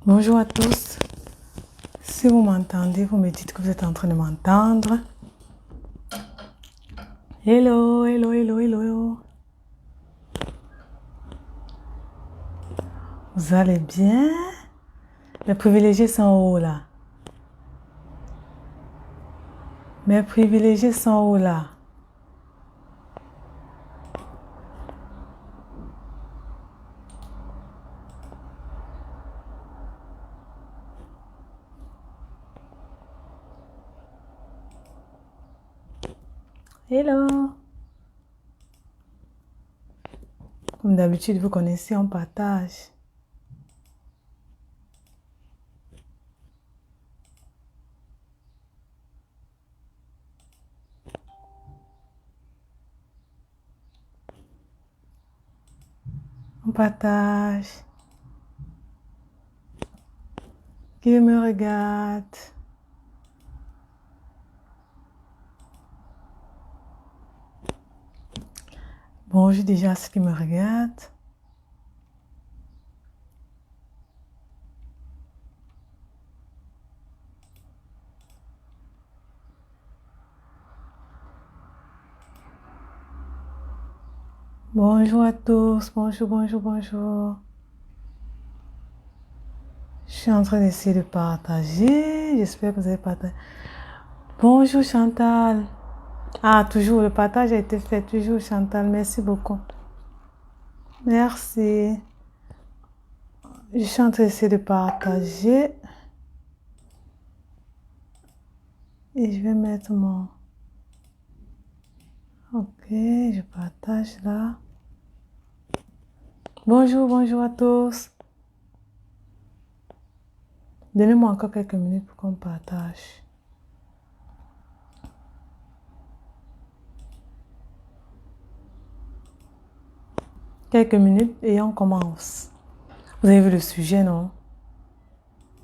Bonjour à tous. Si vous m'entendez, vous me dites que vous êtes en train de m'entendre. Hello, hello, hello, hello. Vous allez bien? Mes privilégiés sont où là? Mes privilégiés sont où là? Hello. Comme d'habitude, vous connaissez, on partage. On partage. Qui me regarde? Bonjour déjà à ceux qui me regardent. Bonjour à tous. Bonjour, bonjour, bonjour. Je suis en train d'essayer de partager. J'espère que vous avez partagé. Bonjour Chantal. Ah, toujours, le partage a été fait. Toujours Chantal, merci beaucoup. Merci. Je suis en train d'essayer de partager. Et je vais mettre mon... Ok, je partage là. Bonjour, bonjour à tous. Donnez-moi encore quelques minutes pour qu'on partage. Quelques minutes et on commence. Vous avez vu le sujet, non?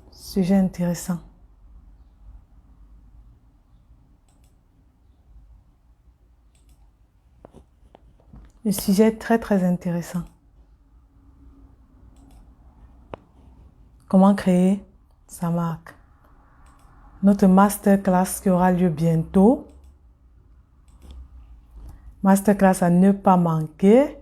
Sujet intéressant. Le sujet est très très intéressant. Comment créer sa marque? Notre masterclass qui aura lieu bientôt. Masterclass à ne pas manquer.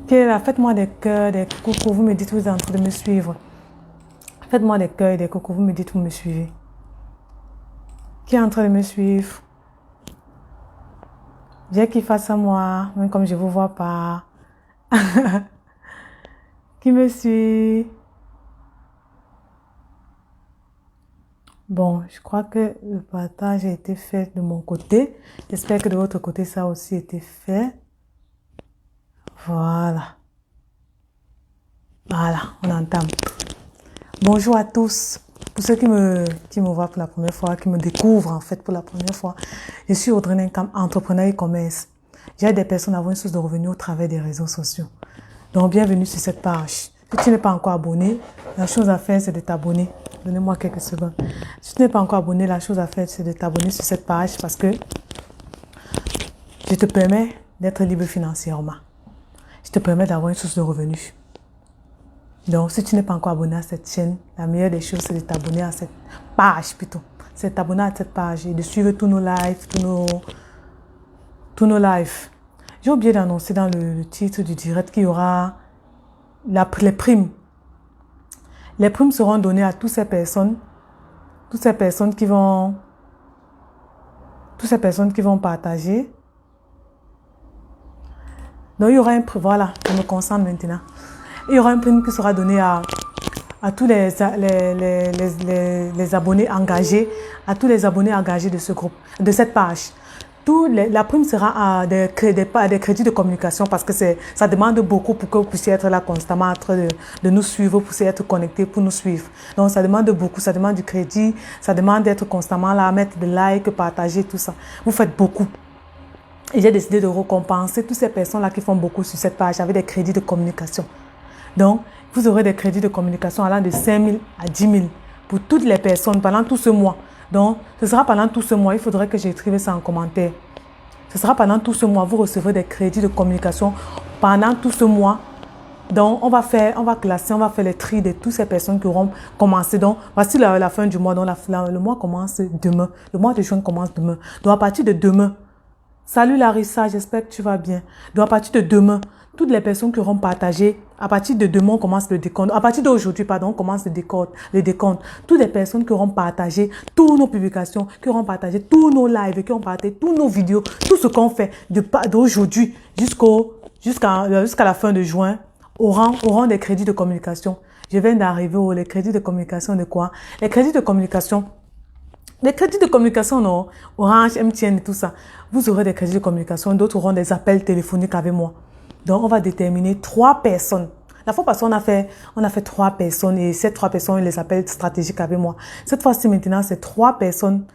Faites-moi des cœurs, des coucou, vous me dites que vous êtes en train de me suivre. Faites-moi des cœurs et des coucou, vous me dites que vous me suivez. Qui est en train de me suivre? J'ai qu'il fasse à moi, même comme je ne vous vois pas. Qui me suit? Bon, je crois que le partage a été fait de mon côté. J'espère que de votre côté, ça a aussi été fait. Voilà. Voilà, on entame. Bonjour à tous. Pour ceux qui me voient pour la première fois, qui me découvrent en fait pour la première fois, je suis Audrey Nenkam, entrepreneur e-commerce. J'aide des personnes à avoir une source de revenus au travers des réseaux sociaux. Donc, bienvenue sur cette page. Si tu n'es pas encore abonné, la chose à faire, c'est de t'abonner. Donnez-moi quelques secondes. Si tu n'es pas encore abonné, la chose à faire, c'est de t'abonner sur cette page parce que je te permets d'être libre financièrement. Je te permets d'avoir une source de revenus. Donc, si tu n'es pas encore abonné à cette chaîne, la meilleure des choses, c'est de t'abonner à cette page plutôt. C'est de t'abonner à cette page et de suivre tous nos lives, tous nos lives. J'ai oublié d'annoncer dans le titre du direct qu'il y aura les primes. Les primes seront données à toutes ces personnes qui vont partager. Donc, il y aura un prix. Voilà, je me concentre maintenant. Il y aura un prix qui sera donné à tous les abonnés engagés, à tous les abonnés engagés de ce groupe, de cette page. La prime sera à des crédits de communication parce que ça demande beaucoup pour que vous puissiez être là constamment en train de nous suivre, vous puissiez être connecté pour nous suivre. Donc ça demande beaucoup, ça demande du crédit, ça demande d'être constamment là, mettre des likes, partager, tout ça. Vous faites beaucoup. Et j'ai décidé de récompenser toutes ces personnes-là qui font beaucoup sur cette page avec des crédits de communication. Donc, vous aurez des crédits de communication allant de 5 000 à 10 000 pour toutes les personnes pendant tout ce mois. Donc, ce sera pendant tout ce mois. Il faudrait que j'écrive ça en commentaire. Ce sera pendant tout ce mois. Vous recevrez des crédits de communication pendant tout ce mois. Donc, on va classer, on va faire les tri de toutes ces personnes qui auront commencé. Donc, voici la fin du mois. Donc, le mois commence demain. Le mois de juin commence demain. Donc, à partir de demain, salut Larissa, j'espère que tu vas bien. Donc, à partir de demain, toutes les personnes qui auront partagé, à partir de demain, on commence le décompte. À partir d'aujourd'hui, pardon, on commence le décompte. Toutes les personnes qui auront partagé toutes nos publications, qui auront partagé tous nos lives, qui auront partagé toutes nos vidéos, tout ce qu'on fait d'aujourd'hui jusqu'à la fin de juin, auront des crédits de communication. Je viens d'arriver les crédits de communication de quoi? Les crédits de communication, non, Orange, MTN et tout ça. Vous aurez des crédits de communication, d'autres auront des appels téléphoniques avec moi. Donc, on va déterminer 3 personnes. La fois passée, on a fait 3 personnes et ces 3 personnes, on les appelle stratégiques avec moi. Cette fois-ci, maintenant, c'est 3 personnes.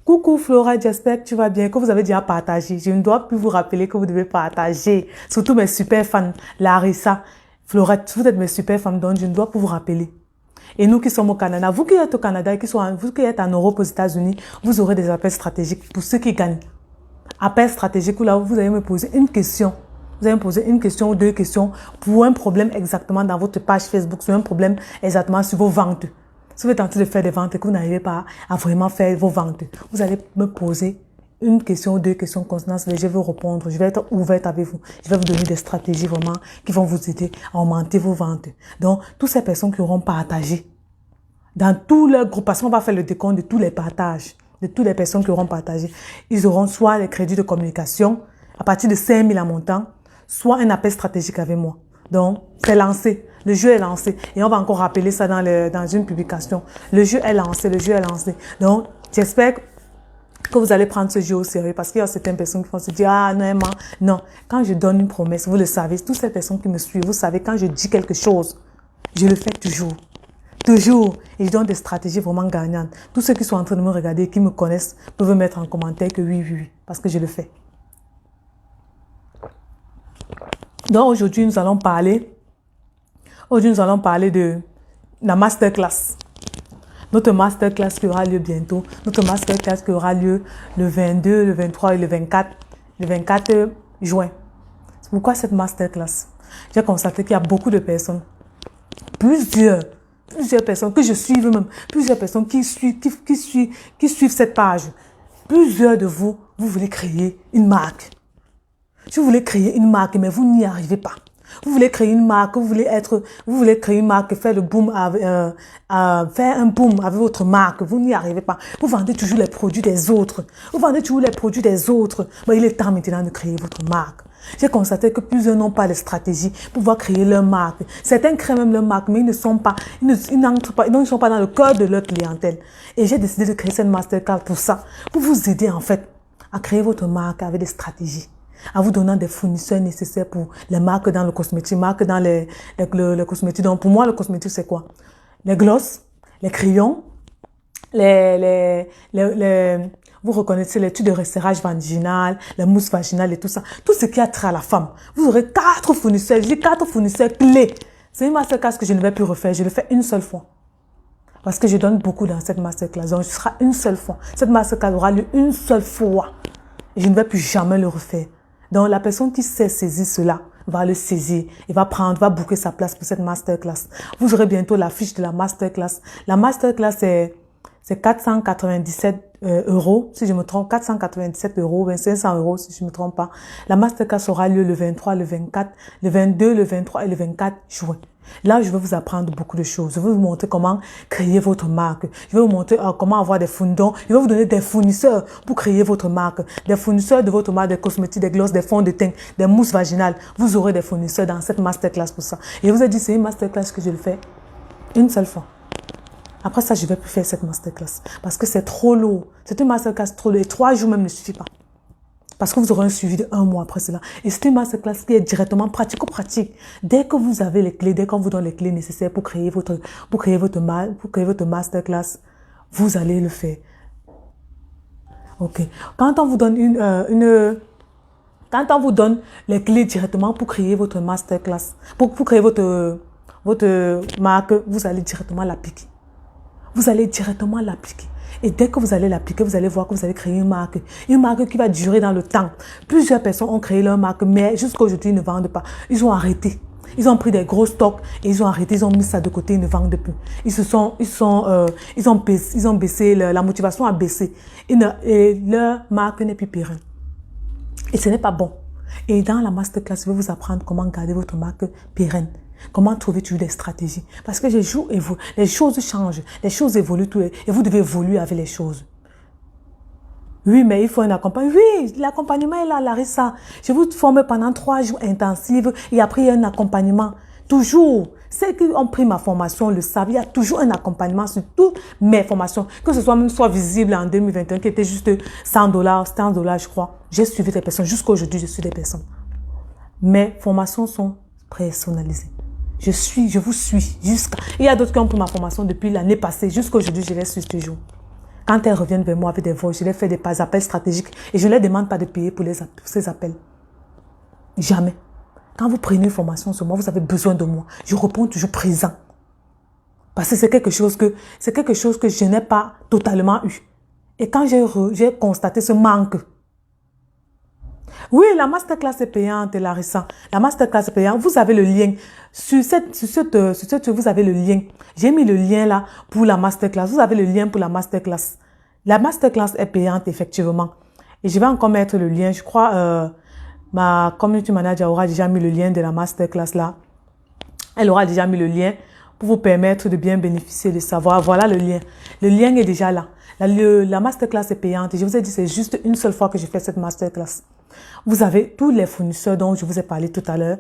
Coucou Flora, j'espère que tu vas bien, que vous avez déjà partagé. Je ne dois plus vous rappeler que vous devez partager. Surtout mes super fans, Larissa, Flora, vous êtes mes super fans, donc je ne dois plus vous rappeler. Et nous qui sommes au Canada, vous qui êtes au Canada et vous qui êtes en Europe, aux États-Unis, vous aurez des appels stratégiques pour ceux qui gagnent. Appels stratégiques où là, vous allez me poser une question. Vous allez me poser une question ou 2 questions pour un problème exactement dans votre page Facebook, sur un problème exactement sur vos ventes. Si vous êtes en train de faire des ventes et que vous n'arrivez pas à vraiment faire vos ventes, vous allez me poser une question ou 2 questions concernant cela. Je vais vous répondre. Je vais être ouverte avec vous. Je vais vous donner des stratégies vraiment qui vont vous aider à augmenter vos ventes. Donc, toutes ces personnes qui auront partagé dans tout leur groupe, parce qu'on va faire le décompte de tous les partages, de toutes les personnes qui auront partagé, ils auront soit les crédits de communication à partir de 5 000 à montant, soit un appel stratégique avec moi. Donc, c'est lancé. Le jeu est lancé. Et on va encore rappeler ça dans une publication. Le jeu est lancé, le jeu est lancé. Donc, j'espère que vous allez prendre ce jeu au sérieux parce qu'il y a certaines personnes qui vont se dire, ah non, Emma, non. Quand je donne une promesse, vous le savez, toutes ces personnes qui me suivent, vous savez, quand je dis quelque chose, je le fais toujours. Toujours. Et je donne des stratégies vraiment gagnantes. Tous ceux qui sont en train de me regarder, qui me connaissent, peuvent mettre en commentaire que oui, oui, oui, parce que je le fais. Donc aujourd'hui, nous allons parler de la masterclass. Notre masterclass qui aura lieu bientôt. Notre masterclass qui aura lieu le 22, le 23 et le 24 juin. C'est pourquoi cette masterclass? J'ai constaté qu'il y a beaucoup de personnes, plusieurs personnes que je suis même, plusieurs personnes qui suivent cette page. Plusieurs de vous, vous voulez créer une marque. Si vous voulez créer une marque, mais vous n'y arrivez pas. Vous voulez créer une marque, vous voulez créer une marque, faire le boom, faire un boom avec votre marque, vous n'y arrivez pas. Vous vendez toujours les produits des autres. Mais il est temps maintenant de créer votre marque. J'ai constaté que plusieurs n'ont pas de stratégie pour pouvoir créer leur marque. Certains créent même leur marque, mais ils ne sont pas dans le cœur de leur clientèle. Et j'ai décidé de créer cette masterclass pour ça, pour vous aider en fait à créer votre marque avec des stratégies, à vous donnant des fournisseurs nécessaires pour les marques dans le cosmétique, marques dans les cosmétiques. Donc, pour moi, le cosmétique, c'est quoi? Les glosses, les crayons, vous reconnaissez les tubes de resserrage vaginal, les mousses vaginales et tout ça. Tout ce qui a trait à la femme. Vous aurez 4 fournisseurs, j'ai 4 fournisseurs clés. C'est une masterclass que je ne vais plus refaire, je le fais une seule fois. Parce que je donne beaucoup dans cette masterclass. Donc, ce sera une seule fois. Cette masterclass aura lieu une seule fois. Et je ne vais plus jamais le refaire. Donc, la personne qui sait saisir cela va le saisir et va booker sa place pour cette masterclass. Vous aurez bientôt la fiche de la masterclass. La masterclass, c'est 497 euros, si je me trompe, 497 euros, 500 euros, si je me trompe pas. La masterclass aura lieu le 23, le 24, le 22, le 23 et le 24 juin. Là, je vais vous apprendre beaucoup de choses. Je vais vous montrer comment créer votre marque. Je vais vous montrer comment avoir des fournisseurs. Je vais vous donner des fournisseurs pour créer votre marque. Des fournisseurs de votre marque, des cosmétiques, des glosses, des fonds de teint, des mousses vaginales. Vous aurez des fournisseurs dans cette masterclass pour ça. Et je vous ai dit, c'est une masterclass que je le fais une seule fois. Après ça, je ne vais plus faire cette masterclass parce que c'est trop lourd. C'est une masterclass trop lourde. 3 jours même ne suffit pas. Parce que vous aurez un suivi de 1 mois après cela. Et c'est une masterclass qui est directement pratico-pratique. Dès que vous avez les clés, dès qu'on vous donne les clés nécessaires pour créer votre masterclass, vous allez le faire. Ok. Quand on vous donne quand on vous donne les clés directement pour créer votre masterclass, pour créer votre marque, vous allez directement l'appliquer. Vous allez directement l'appliquer. Et dès que vous allez l'appliquer, vous allez voir que vous allez créer une marque qui va durer dans le temps. Plusieurs personnes ont créé leur marque, mais jusqu'à aujourd'hui, ils ne vendent pas. Ils ont arrêté. Ils ont pris des gros stocks et ils ont arrêté, ils ont mis ça de côté, ils ne vendent plus. Ils ont baissé, la motivation a baissé. Et leur marque n'est plus pérenne. Et ce n'est pas bon. Et dans la masterclass, je vais vous apprendre comment garder votre marque pérenne. Comment trouver toujours des stratégies. Parce que les choses changent, les choses évoluent et vous devez évoluer avec les choses. Oui, mais il faut un accompagnement. Oui, l'accompagnement est là, Larissa. Je vous forme pendant 3 jours intensifs et après il y a un accompagnement. Toujours. Ceux qui ont pris ma formation le savent, il y a toujours un accompagnement sur toutes mes formations. Que ce soit même soit visible en 2021 qui était juste $100 je crois. J'ai suivi des personnes. Jusqu'à aujourd'hui, je suis des personnes. Mes formations sont personnalisées. Je vous suis jusqu'à... Il y a d'autres qui ont pris ma formation depuis l'année passée. Jusqu'à aujourd'hui, je les suis toujours. Quand elles reviennent vers moi avec des voix, je les fais des appels stratégiques et je ne les demande pas de payer pour ces appels. Jamais. Quand vous prenez une formation sur moi, vous avez besoin de moi. Je réponds toujours présent. Parce que c'est quelque chose que je n'ai pas totalement eu. Et quand j'ai constaté ce manque, oui, la masterclass est payante, Larissa. La masterclass est payante. Vous avez le lien. Vous avez le lien. J'ai mis le lien là pour la masterclass. Vous avez le lien pour la masterclass. La masterclass est payante, effectivement. Et je vais encore mettre le lien. Je crois, ma community manager aura déjà mis le lien de la masterclass là. Elle aura déjà mis le lien pour vous permettre de bien bénéficier de savoir. Voilà le lien. Le lien est déjà là. La masterclass est payante. Et je vous ai dit, c'est juste une seule fois que je fais cette masterclass. Vous avez tous les fournisseurs dont je vous ai parlé tout à l'heure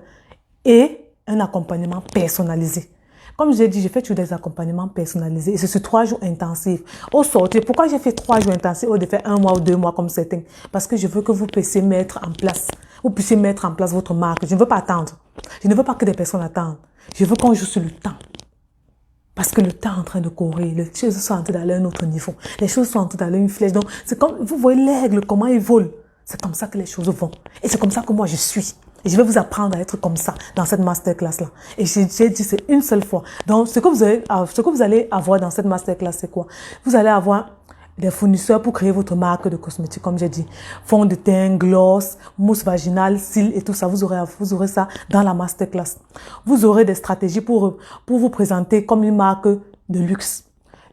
et un accompagnement personnalisé. Comme je l'ai dit, j'ai fait toujours des accompagnements personnalisés et c'est sur 3 jours intensifs. Au sortir, pourquoi j'ai fait 3 jours intensifs au lieu de faire 1 mois ou 2 mois comme certains? Parce que je veux que vous puissiez mettre en place, votre marque. Je ne veux pas attendre. Je ne veux pas que des personnes attendent. Je veux qu'on joue sur le temps. Parce que le temps est en train de courir, les choses sont en train d'aller à un autre niveau. Les choses sont en train d'aller à une flèche. Donc, c'est comme, vous voyez l'aigle, comment il vole. C'est comme ça que les choses vont. Et c'est comme ça que moi je suis. Et je vais vous apprendre à être comme ça dans cette masterclass-là. Et j'ai dit, c'est une seule fois. Donc, ce que vous allez avoir dans cette masterclass, c'est quoi? Vous allez avoir des fournisseurs pour créer votre marque de cosmétiques, comme j'ai dit. Fond de teint, gloss, mousse vaginale, cils et tout ça. Vous aurez ça dans la masterclass. Vous aurez des stratégies pour vous présenter comme une marque de luxe.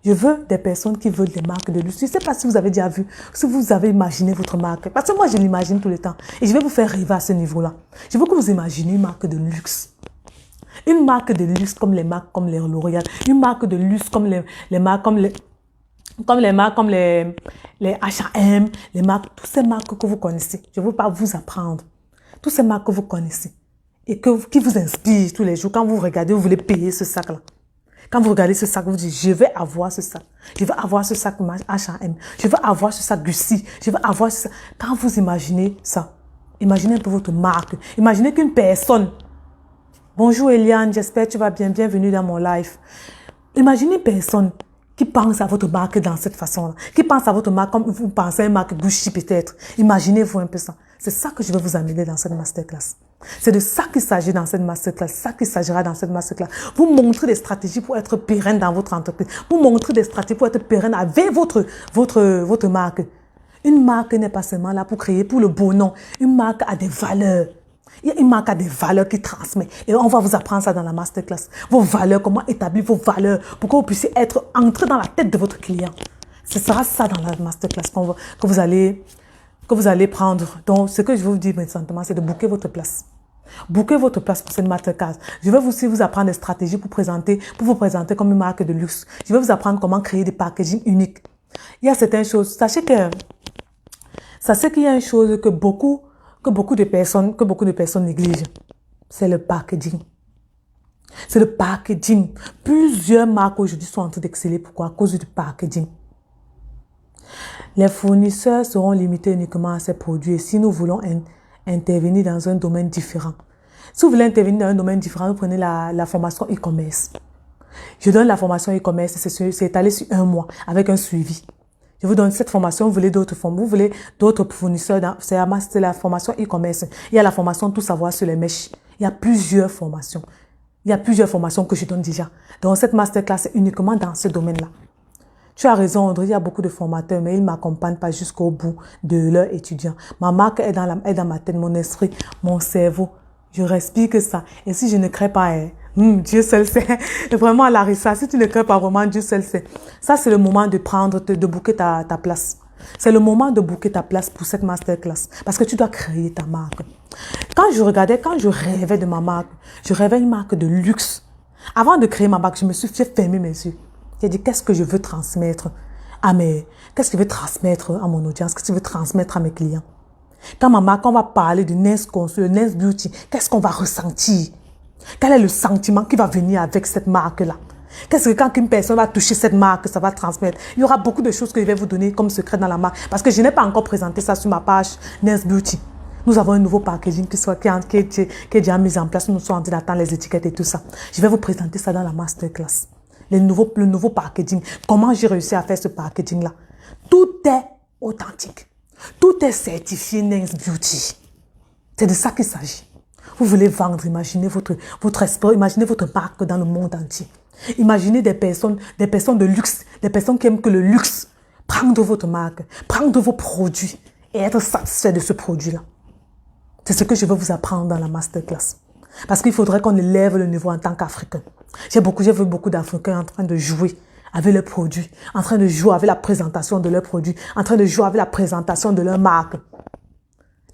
Je veux des personnes qui veulent des marques de luxe. Je ne sais pas si vous avez déjà vu, si vous avez imaginé votre marque. Parce que moi, je l'imagine tout le temps. Et je vais vous faire rêver à ce niveau-là. Je veux que vous imaginez une marque de luxe. Une marque de luxe comme les marques comme les L'Oréal. Une marque de luxe comme les marques comme les H&M, les marques, toutes ces marques que vous connaissez. Je ne veux pas vous apprendre. Toutes ces marques que vous connaissez et qui vous inspirent tous les jours. Quand vous regardez, vous voulez payer ce sac-là. Quand vous regardez ce sac, vous dites, je vais avoir ce sac. Je veux avoir ce sac H&M. Je veux avoir ce sac Gucci. Je veux avoir ce sac. Quand vous imaginez ça, imaginez un peu votre marque. Imaginez qu'une personne... Bonjour Eliane, j'espère que tu vas bien. Bienvenue dans mon live. Imaginez une personne qui pense à votre marque dans cette façon-là. Qui pense à votre marque comme vous pensez à une marque Gucci peut-être. Imaginez-vous un peu ça. C'est ça que je vais vous amener dans cette masterclass. C'est de ça qu'il s'agit dans cette masterclass. C'est ça qu'il s'agira dans cette masterclass. Vous montrez des stratégies pour être pérenne dans votre entreprise. Vous montrez des stratégies pour être pérenne avec votre marque. Une marque n'est pas seulement là pour créer pour le beau nom. Une marque a des valeurs. Il y a une marque a des valeurs qui transmet. Et on va vous apprendre ça dans la masterclass. Vos valeurs, comment établir vos valeurs pour que vous puissiez entrer dans la tête de votre client. Ce sera ça dans la masterclass que vous allez prendre. Donc, ce que je vous dis maintenant, c'est de booker votre place. Booker votre place pour cette masterclass. Je vais aussi vous apprendre des stratégies pour vous présenter comme une marque de luxe. Je vais vous apprendre comment créer des packaging uniques. Il y a certaines choses. Sachez qu'il y a une chose que beaucoup de personnes négligent. C'est le packaging. C'est le packaging. Plusieurs marques aujourd'hui sont en train d'exceller. Pourquoi? À cause du packaging. Les fournisseurs seront limités uniquement à ces produits. Et si nous voulons intervenir dans un domaine différent, si vous voulez intervenir dans un domaine différent, vous prenez la formation e-commerce. Je donne la formation e-commerce, c'est étalé sur 1 mois avec un suivi. Je vous donne cette formation, vous voulez d'autres fournisseurs, c'est la formation e-commerce. Il y a la formation tout savoir sur les mèches. Il y a plusieurs formations. Il y a plusieurs formations que je donne déjà. Donc cette masterclass est uniquement dans ce domaine-là. Tu as raison, Audrey, il y a beaucoup de formateurs, mais ils ne m'accompagnent pas jusqu'au bout de leur étudiant. Ma marque est dans ma tête, mon esprit, mon cerveau. Je respire que ça. Et si je ne crée pas, Dieu seul sait. Et vraiment, Larissa, si tu ne crées pas vraiment, Dieu seul sait. Ça, c'est le moment de de booker ta place. C'est le moment de booker ta place pour cette masterclass. Parce que tu dois créer ta marque. Quand je rêvais de ma marque, je rêvais une marque de luxe. Avant de créer ma marque, j'ai fermé mes yeux. J'ai dit, qu'est-ce que je veux transmettre qu'est-ce que je veux transmettre à mon audience? Qu'est-ce que je veux transmettre à mes clients? Quand ma marque, on va parler du Nest Consul, le Nest Beauty, qu'est-ce qu'on va ressentir? Quel est le sentiment qui va venir avec cette marque-là? Qu'est-ce que quand une personne va toucher cette marque, ça va transmettre? Il y aura beaucoup de choses que je vais vous donner comme secret dans la marque. Parce que je n'ai pas encore présenté ça sur ma page Nest Beauty. Nous avons un nouveau packaging qui est déjà mis en place. Nous sommes en train d'attendre les étiquettes et tout ça. Je vais vous présenter ça dans la masterclass. Le nouveau packaging. Comment j'ai réussi à faire ce packaging-là? Tout est authentique. Tout est certifié Nest Beauty. C'est de ça qu'il s'agit. Vous voulez vendre, imaginez votre espoir, imaginez votre marque dans le monde entier. Imaginez des personnes de luxe, des personnes qui aiment que le luxe. Prendre votre marque, prendre vos produits et être satisfait de ce produit-là. C'est ce que je veux vous apprendre dans la masterclass. Parce qu'il faudrait qu'on élève le niveau en tant qu'Africain. J'ai vu beaucoup d'Africains en train de jouer avec leurs produits, en train de jouer avec la présentation de leurs produits, en train de jouer avec la présentation de leur marque.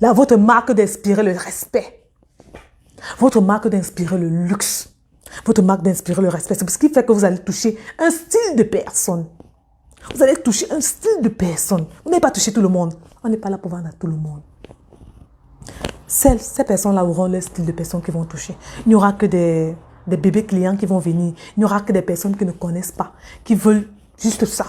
Là, votre marque d'inspirer le respect. Votre marque d'inspirer le luxe. Votre marque d'inspirer le respect. C'est ce qui fait que vous allez toucher un style de personne. Vous allez toucher un style de personne. Vous n'allez pas toucher tout le monde. On n'est pas là pour vendre à tout le monde. Ces personnes-là auront le style de personnes qui vont toucher. Il n'y aura que des bébés clients qui vont venir. Il n'y aura que des personnes qui ne connaissent pas, qui veulent juste ça,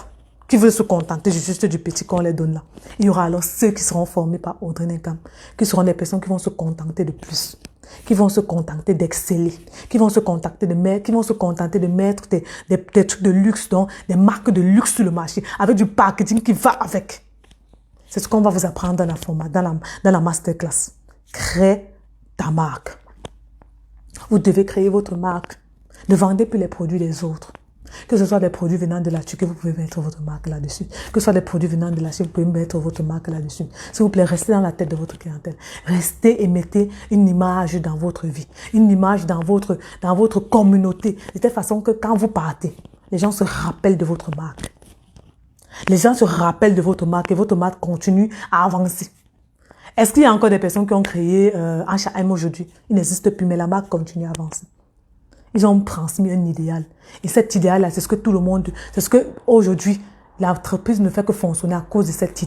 qui veulent se contenter juste du petit qu'on les donne là. Il y aura alors ceux qui seront formés par Audrey Nenkam, qui seront des personnes qui vont se contenter de plus, qui vont se contenter d'exceller, qui vont se contenter de mettre des trucs de luxe, donc des marques de luxe sur le marché, avec du packaging qui va avec. C'est ce qu'on va vous apprendre dans la masterclass. Crée ta marque. Vous devez créer votre marque. Ne vendez plus les produits des autres. Que ce soit des produits venant de la Turquie, vous pouvez mettre votre marque là-dessus. Que ce soit des produits venant de la Chine, vous pouvez mettre votre marque là-dessus. S'il vous plaît, restez dans la tête de votre clientèle. Restez et mettez une image dans votre vie. Une image dans votre communauté. De telle façon que quand vous partez, les gens se rappellent de votre marque. Les gens se rappellent de votre marque et votre marque continue à avancer. Est-ce qu'il y a encore des personnes qui ont créé H&M aujourd'hui? Il n'existe plus, mais la marque continue à avancer. Ils ont transmis un idéal. Et cet idéal-là, c'est ce que tout le monde... C'est ce que aujourd'hui l'entreprise ne fait que fonctionner à cause de cet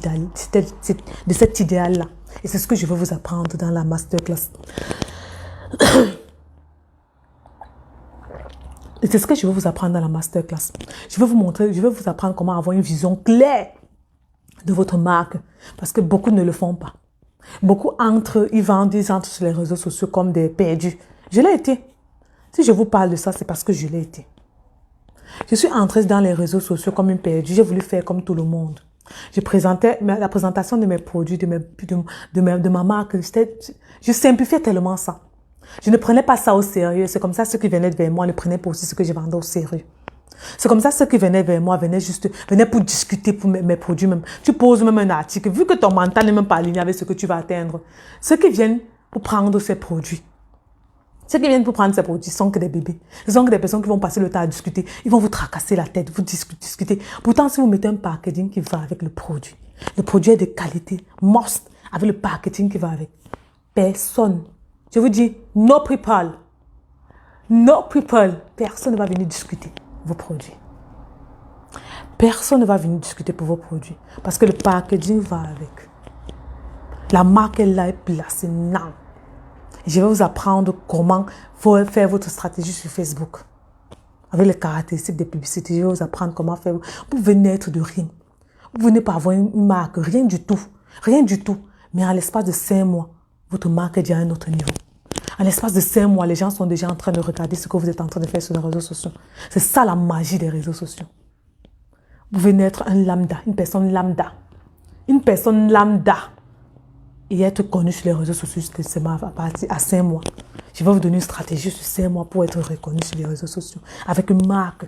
idéal-là. Et c'est ce que je veux vous apprendre dans la masterclass. Et c'est ce que je veux vous apprendre dans la masterclass. Je vais vous apprendre comment avoir une vision claire de votre marque. Parce que beaucoup ne le font pas. Beaucoup ils entrent sur les réseaux sociaux comme des perdus. Je l'ai été. Si je vous parle de ça, c'est parce que je l'ai été. Je suis entrée dans les réseaux sociaux comme une perdue. J'ai voulu faire comme tout le monde. Je présentais la présentation de mes produits, de ma marque. Je simplifiais tellement ça. Je ne prenais pas ça au sérieux. C'est comme ça ceux qui venaient vers moi ne prenaient pas aussi ce que je vendais au sérieux. C'est comme ça ceux qui venaient vers moi venaient pour discuter pour mes produits même. Tu poses même un article. Vu que ton mental n'est même pas aligné avec ce que tu vas atteindre. Ceux qui viennent pour prendre ces produits. Ceux qui viennent pour prendre ces produits sont que des bébés. Ce sont que des personnes qui vont passer le temps à discuter. Ils vont vous tracasser la tête, vous discuter. Pourtant, si vous mettez un packaging qui va avec le produit est de qualité, must, avec le packaging qui va avec. Personne. Je vous dis, no people. Personne ne va venir discuter vos produits. Personne ne va venir discuter pour vos produits. Parce que le packaging va avec. La marque est là, est placée. Non. Je vais vous apprendre comment faire votre stratégie sur Facebook. Avec les caractéristiques des publicités, je vais vous apprendre comment faire. Vous pouvez naître de rien. Vous venez pas avoir une marque, rien du tout. Rien du tout. Mais en l'espace de 5 mois, votre marque est déjà à un autre niveau. En l'espace de 5 mois, les gens sont déjà en train de regarder ce que vous êtes en train de faire sur les réseaux sociaux. C'est ça la magie des réseaux sociaux. Vous venez être un lambda, une personne lambda. Une personne lambda. Et être connu sur les réseaux sociaux à 5 mois. Je vais vous donner une stratégie sur 5 mois pour être reconnu sur les réseaux sociaux. Avec une marque.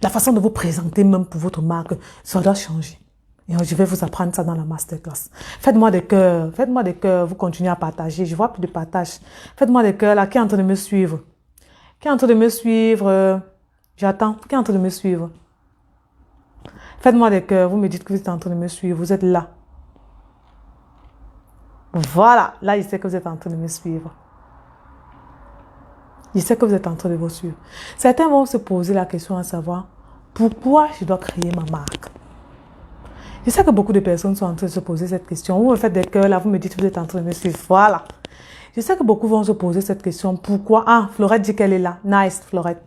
La façon de vous présenter même pour votre marque, ça doit changer. Et je vais vous apprendre ça dans la masterclass. Faites-moi des cœurs, vous continuez à partager. Je vois plus de partage. Faites-moi des cœurs là, qui est en train de me suivre? Qui est en train de me suivre? J'attends. Qui est en train de me suivre? Faites-moi des cœurs, vous me dites que vous êtes en train de me suivre, vous êtes là. Voilà, là, je sais que vous êtes en train de me suivre. Je sais que vous êtes en train de vous suivre. Certains vont se poser la question à savoir, pourquoi je dois créer ma marque? Je sais que beaucoup de personnes sont en train de se poser cette question. Vous me faites des cœurs là, vous me dites que vous êtes en train de me suivre. Voilà. Je sais que beaucoup vont se poser cette question. Pourquoi? Ah, Florette dit qu'elle est là. Nice, Florette.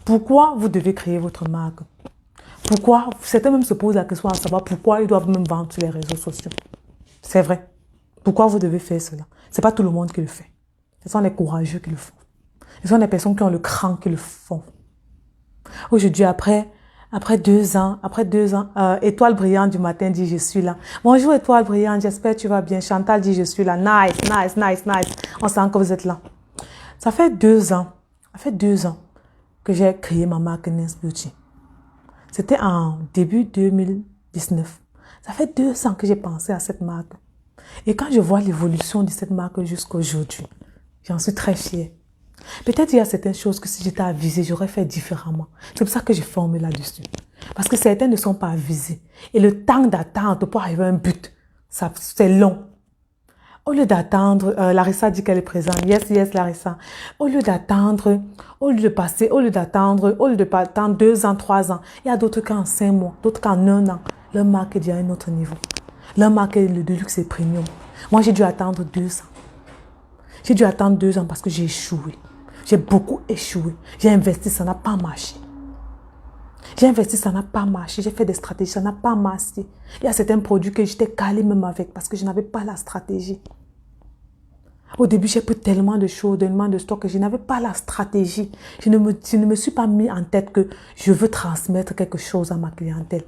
Pourquoi vous devez créer votre marque? Pourquoi? Certains même se posent la question à savoir pourquoi ils doivent même vendre sur les réseaux sociaux. C'est vrai. Pourquoi vous devez faire cela? Ce n'est pas tout le monde qui le fait. Ce sont les courageux qui le font. Ce sont les personnes qui ont le cran qui le font. Aujourd'hui, après 2 ans, Étoile brillante du matin dit je suis là. Bonjour Étoile brillante, j'espère que tu vas bien. Chantal dit je suis là. Nice, nice, nice, nice. On sent que vous êtes là. Ça fait 2 ans que j'ai créé ma marque Ness Beauty. C'était en début 2019. Ça fait 2 ans que j'ai pensé à cette marque. Et quand je vois l'évolution de cette marque jusqu'à aujourd'hui, j'en suis très fière. Peut-être il y a certaines choses que si j'étais avisée, j'aurais fait différemment. C'est pour ça que j'ai formé là-dessus. Parce que certaines ne sont pas avisées. Et le temps d'attente pour arriver à un but, c'est long. Au lieu d'attendre, Larissa dit qu'elle est présente. Yes, yes, Larissa. Au lieu d'attendre, au lieu de attendre 2 ans, 3 ans, il y a d'autres cas en 5 mois, d'autres cas en 1 an. Leur marque est déjà à un autre niveau. Leur marque est de luxe et premium. Moi, j'ai dû attendre 2 ans. J'ai dû attendre 2 ans parce que j'ai échoué. J'ai beaucoup échoué. J'ai investi, ça n'a pas marché. J'ai investi, ça n'a pas marché. J'ai fait des stratégies, ça n'a pas marché. Il y a certains produits que j'étais calée même avec parce que je n'avais pas la stratégie. Au début, j'ai pris tellement de choses, tellement de stocks que je n'avais pas la stratégie. Je ne me suis pas mis en tête que je veux transmettre quelque chose à ma clientèle.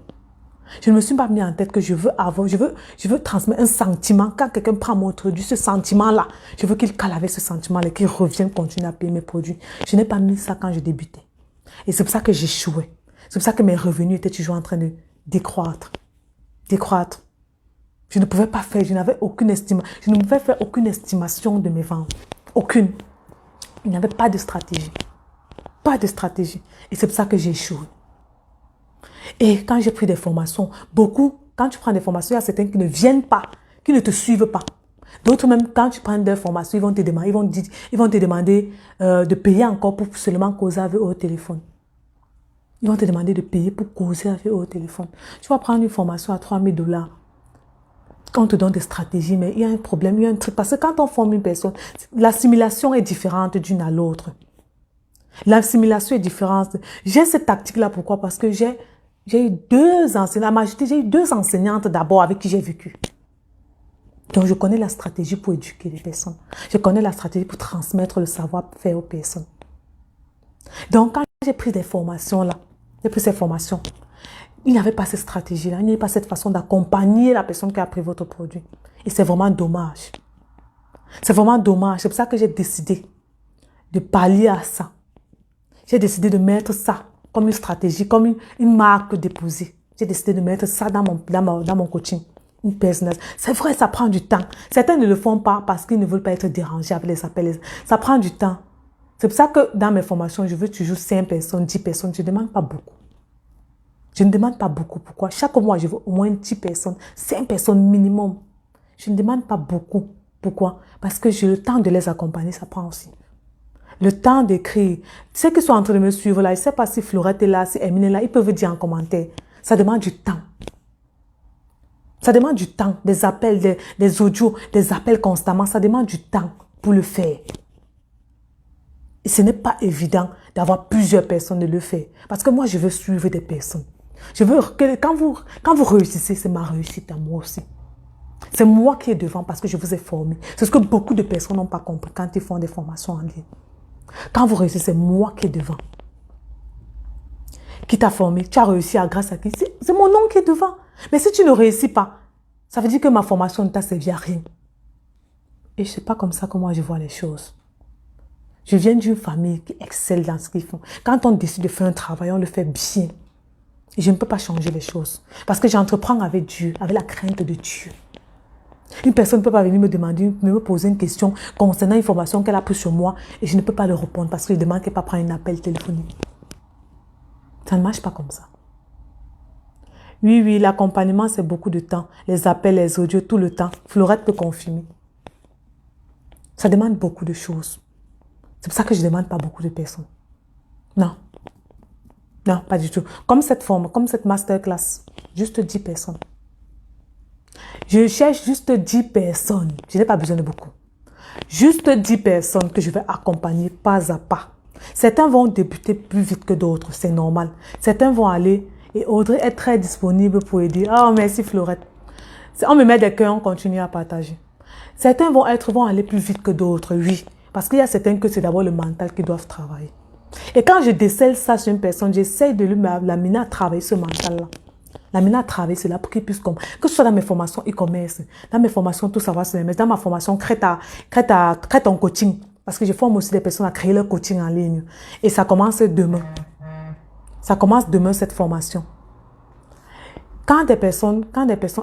Je ne me suis pas mis en tête que je veux transmettre un sentiment. Quand quelqu'un prend mon produit, ce sentiment-là, je veux qu'il cale avec ce sentiment-là, qu'il revienne continuer à payer mes produits. Je n'ai pas mis ça quand je débutais. Et c'est pour ça que j'échouais. C'est pour ça que mes revenus étaient toujours en train de décroître. Décroître. Je ne pouvais pas faire, je n'avais aucune estimation. Je ne pouvais faire aucune estimation de mes ventes. Aucune. Il n'y avait pas de stratégie. Pas de stratégie. Et c'est pour ça que j'ai échoué. Et quand j'ai pris des formations, quand tu prends des formations, il y a certains qui ne viennent pas, qui ne te suivent pas. D'autres même, quand tu prends des formations, ils vont te demander de payer encore pour seulement causer avec eux au téléphone. Ils vont te demander de payer pour causer avec eux au téléphone. Tu vas prendre une formation à $3,000. On te donne des stratégies, mais il y a un problème, il y a un truc. Parce que quand on forme une personne, l'assimilation est différente d'une à l'autre. L'assimilation est différente. J'ai cette tactique-là, pourquoi? Parce que j'ai eu 2 enseignantes, j'ai eu 2 enseignantes d'abord avec qui j'ai vécu. Donc, je connais la stratégie pour éduquer les personnes. Je connais la stratégie pour transmettre le savoir-faire aux personnes. Donc, quand j'ai pris des formations là, j'ai pris ces formations, il n'y avait pas cette stratégie-là, il n'y avait pas cette façon d'accompagner la personne qui a pris votre produit. Et c'est vraiment dommage. C'est vraiment dommage. C'est pour ça que j'ai décidé de pallier à ça. J'ai décidé de mettre ça comme une stratégie, comme une marque déposée. J'ai décidé de mettre ça dans mon coaching. Une personnage. C'est vrai, ça prend du temps. Certains ne le font pas parce qu'ils ne veulent pas être dérangés avec les appels. Ça prend du temps. C'est pour ça que dans mes formations, je veux toujours 5 personnes, 10 personnes. Je ne demande pas beaucoup. Je ne demande pas beaucoup. Pourquoi? Chaque mois, je veux au moins 10 personnes, 5 personnes minimum. Je ne demande pas beaucoup. Pourquoi? Parce que j'ai le temps de les accompagner, ça prend aussi. Le temps d'écrire. Ceux qui sont en train de me suivre là, je ne sais pas si Florette est là, si Emine est là, ils peuvent dire en commentaire. Ça demande du temps. Ça demande du temps. Des appels, des audios, des appels constamment. Ça demande du temps pour le faire. Et ce n'est pas évident d'avoir plusieurs personnes de le faire. Parce que moi, je veux suivre des personnes. Je veux que quand vous réussissez, c'est ma réussite à moi aussi. C'est moi qui est devant parce que je vous ai formé. C'est ce que beaucoup de personnes n'ont pas compris quand ils font des formations en ligne. Quand vous réussissez, c'est moi qui est devant. Qui t'a formé? Tu as réussi grâce à qui? C'est mon nom qui est devant. Mais si tu ne réussis pas, ça veut dire que ma formation ne t'a servi à rien. Et je ne sais pas comme ça que moi je vois les choses. Je viens d'une famille qui excelle dans ce qu'ils font. Quand on décide de faire un travail, on le fait bien. Et je ne peux pas changer les choses. Parce que j'entreprends avec Dieu, avec la crainte de Dieu. Une personne ne peut pas venir me demander, me poser une question concernant une information qu'elle a prise sur moi et je ne peux pas lui répondre parce que je demande qu'elle ne peut pas prendre un appel téléphonique. Ça ne marche pas comme ça. Oui, l'accompagnement, c'est beaucoup de temps. Les appels, les audios, tout le temps. Fleurette peut confirmer. Ça demande beaucoup de choses. C'est pour ça que je ne demande pas beaucoup de personnes. Non. Non, pas du tout. Comme cette forme, comme cette masterclass. Juste 10 personnes. Je cherche juste 10 personnes. Je n'ai pas besoin de beaucoup. Juste 10 personnes que je vais accompagner pas à pas. Certains vont débuter plus vite que d'autres. C'est normal. Certains vont aller et Audrey est très disponible pour aider. Ah, merci Fleurette. On me met des cœurs, on continue à partager. Certains vont aller plus vite que d'autres, oui. Parce qu'il y a certains que c'est d'abord le mental qui doivent travailler. Et quand je décèle ça sur une personne, j'essaie de l'amener à travailler ce mental-là. L'amener à travailler cela pour qu'il puisse, que ce soit dans mes formations e-commerce, dans mes formations tout savoir sur les médias, dans ma formation crée ton coaching. Parce que je forme aussi des personnes à créer leur coaching en ligne. Et ça commence demain. Ça commence demain cette formation. Quand des personnes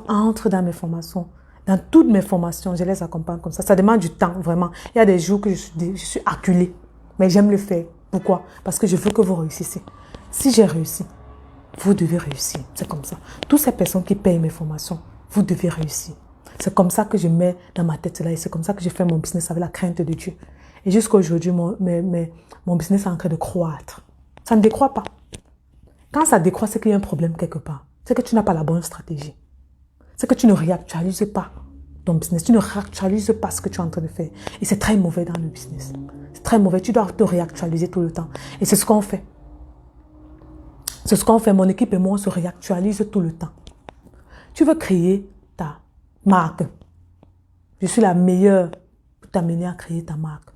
entrent dans mes formations, dans toutes mes formations, je les accompagne comme ça. Ça demande du temps, vraiment. Il y a des jours que je suis acculée. Mais j'aime le faire. Pourquoi? Parce que je veux que vous réussissiez. Si j'ai réussi, vous devez réussir. C'est comme ça. Toutes ces personnes qui payent mes formations, vous devez réussir. C'est comme ça que je mets dans ma tête là. Et c'est comme ça que je fais mon business avec la crainte de Dieu. Et jusqu'à aujourd'hui, mon business est en train de croître. Ça ne décroît pas. Quand ça décroît, c'est qu'il y a un problème quelque part. C'est que tu n'as pas la bonne stratégie. C'est que tu ne réactualises pas ton business. Tu ne réactualises pas ce que tu es en train de faire. Et c'est très mauvais dans le business. C'est très mauvais. Tu dois te réactualiser tout le temps. Et c'est ce qu'on fait. C'est ce qu'on fait. Mon équipe et moi, on se réactualise tout le temps. Tu veux créer ta marque. Je suis la meilleure pour t'amener à créer ta marque.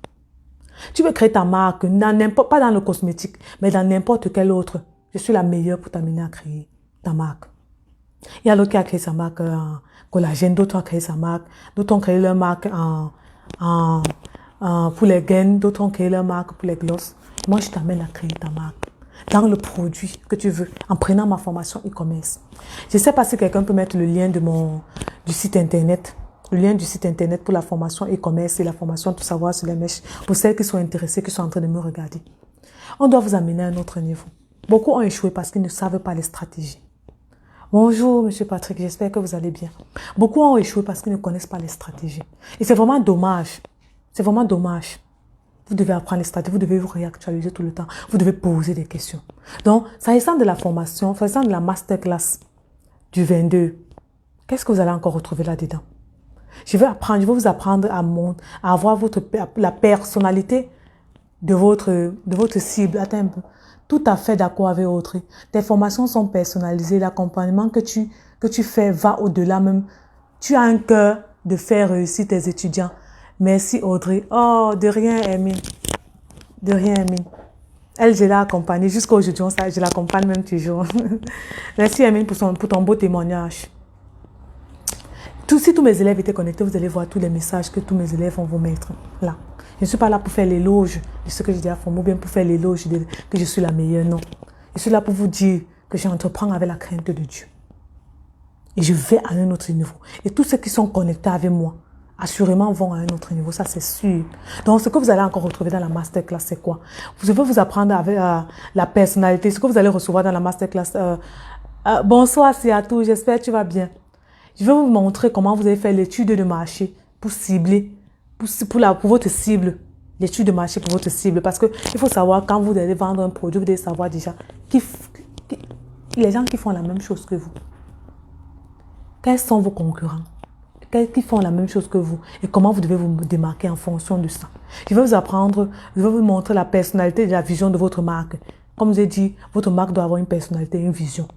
Tu veux créer ta marque, pas dans le cosmétique, mais dans n'importe quel autre. Je suis la meilleure pour t'amener à créer ta marque. Il y a d'autres qui ont créé sa marque en collagène, d'autres ont créé sa marque, d'autres ont créé leur marque pour les gaines, d'autres ont créé leur marque pour les glosses. Moi, je t'amène à créer ta marque dans le produit que tu veux, en prenant ma formation e-commerce. Je ne sais pas si quelqu'un peut mettre le lien du site internet, le lien du site internet pour la formation e-commerce et la formation tout savoir sur les mèches, pour celles qui sont intéressées, qui sont en train de me regarder. On doit vous amener à un autre niveau. Beaucoup ont échoué parce qu'ils ne savent pas les stratégies. Bonjour, Monsieur Patrick, j'espère que vous allez bien. Beaucoup ont échoué parce qu'ils ne connaissent pas les stratégies. Et c'est vraiment dommage. C'est vraiment dommage. Vous devez apprendre les stratégies, vous devez vous réactualiser tout le temps. Vous devez poser des questions. Donc, s'agissant de la formation, s'agissant de la masterclass du 22, qu'est-ce que vous allez encore retrouver là-dedans? Je vais vous apprendre à avoir la personnalité de votre cible. Attends un peu. Tout à fait d'accord avec Audrey. Tes formations sont personnalisées. L'accompagnement que tu fais va au-delà même. Tu as un cœur de faire réussir tes étudiants. Merci Audrey. Oh, de rien, Hermine. De rien, Hermine. Elle, je l'ai accompagnée. Jusqu'à aujourd'hui, je l'accompagne même toujours. Merci Hermine pour ton beau témoignage. Si tous mes élèves étaient connectés, vous allez voir tous les messages que tous mes élèves vont vous mettre là. Je ne suis pas là pour faire l'éloge de ce que j'ai déjà formé, ou bien pour faire l'éloge que je suis la meilleure, non. Je suis là pour vous dire que j'entreprends avec la crainte de Dieu. Et je vais à un autre niveau. Et tous ceux qui sont connectés avec moi, assurément vont à un autre niveau, ça c'est sûr. Donc ce que vous allez encore retrouver dans la masterclass, c'est quoi? Je veux vous apprendre avec la personnalité, ce que vous allez recevoir dans la masterclass. Bonsoir Siatou, j'espère que tu vas bien. Je vais vous montrer comment vous allez faire l'étude de marché pour cibler, pour votre cible, l'étude de marché pour votre cible. Parce qu'il faut savoir, quand vous allez vendre un produit, vous devez savoir déjà les gens qui font la même chose que vous. Quels sont vos concurrents? Qui font la même chose que vous? Et comment vous devez vous démarquer en fonction de ça? Je vais vous montrer la personnalité et la vision de votre marque. Comme je vous ai dit, votre marque doit avoir une personnalité et une vision.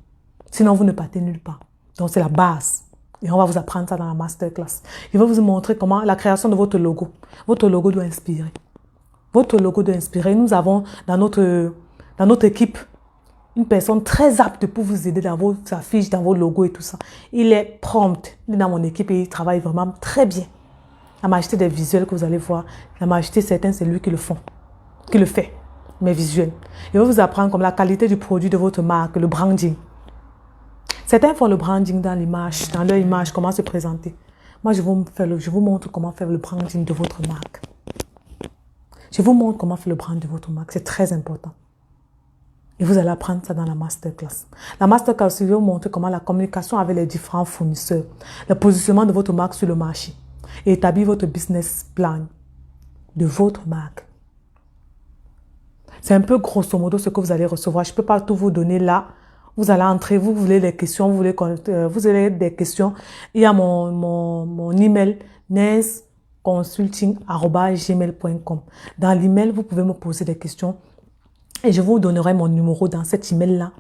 Sinon, vous ne partez nulle part. Donc, c'est la base. Et on va vous apprendre ça dans la masterclass. Je vais vous montrer comment la création de votre logo. Votre logo doit inspirer. Votre logo doit inspirer. Nous avons dans notre équipe une personne très apte pour vous aider dans vos affiches, dans vos logos et tout ça. Il est prompt. Il est dans mon équipe et il travaille vraiment très bien. Il m'a acheté des visuels que vous allez voir. Il m'a acheté certains, c'est lui qui le fait. Mes visuels. Je vais vous apprendre comme la qualité du produit de votre marque, le branding. Certains font le branding dans l'image, dans leur image, comment se présenter. Moi, je vous montre comment faire le branding de votre marque. Je vous montre comment faire le branding de votre marque. C'est très important. Et vous allez apprendre ça dans la masterclass. La masterclass, je vais vous montrer comment la communication avec les différents fournisseurs, le positionnement de votre marque sur le marché et établir votre business plan de votre marque. C'est un peu grosso modo ce que vous allez recevoir. Je ne peux pas tout vous donner là. Vous allez entrer, vous voulez des questions, vous avez des questions. Il y a mon email, nesconsulting@gmail.com. Dans l'email, vous pouvez me poser des questions et je vous donnerai mon numéro dans cet email-là.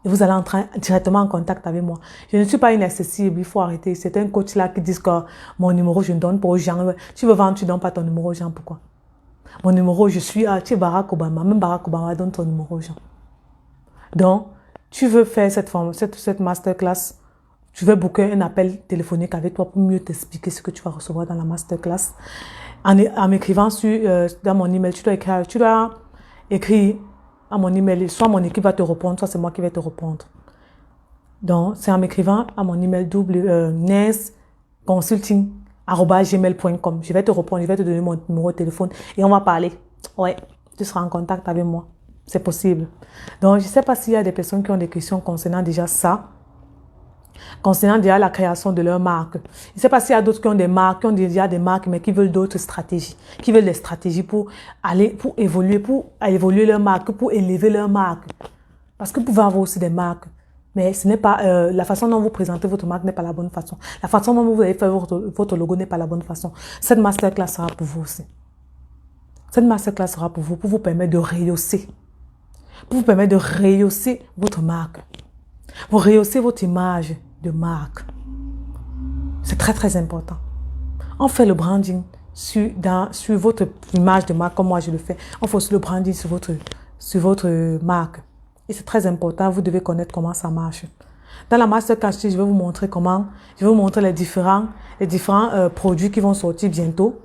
Et vous allez entrer directement en contact avec moi. Je ne suis pas inaccessible, il faut arrêter. C'est un coach là qui dit que mon numéro, je ne donne pas aux gens. Tu veux vendre, tu ne donnes pas ton numéro aux gens. Pourquoi? Mon numéro, tu es Barack Obama. Même Barack Obama donne ton numéro aux gens. Donc, tu veux faire cette masterclass, tu veux booker un appel téléphonique avec toi pour mieux t'expliquer ce que tu vas recevoir dans la masterclass. En m'écrivant dans mon email, tu dois écrire à mon email. Soit mon équipe va te répondre, soit c'est moi qui vais te répondre. Donc, c'est en m'écrivant à mon email nesconsulting@gmail.com. Je vais te répondre, je vais te donner mon numéro de téléphone et on va parler. Ouais, tu seras en contact avec moi. C'est possible. Donc, je ne sais pas s'il y a des personnes qui ont des questions concernant déjà ça, concernant déjà la création de leur marque. Je ne sais pas s'il y a d'autres qui ont des marques, qui ont déjà des marques, mais qui veulent d'autres stratégies, qui veulent des stratégies pour évoluer leur marque, pour élever leur marque. Parce que vous pouvez avoir aussi des marques, mais ce n'est pas la façon dont vous présentez votre marque n'est pas la bonne façon. La façon dont vous allez faire votre logo n'est pas la bonne façon. Cette masterclass sera pour vous aussi. Cette masterclass sera pour vous permettre de rehausser. Pour vous permettre de rehausser votre marque. Pour rehausser votre image de marque. C'est très, très important. On fait le branding sur votre image de marque, comme moi je le fais. On fait aussi le branding sur votre marque. Et c'est très important. Vous devez connaître comment ça marche. Dans la masterclass, je vais vous montrer les différents produits qui vont sortir bientôt.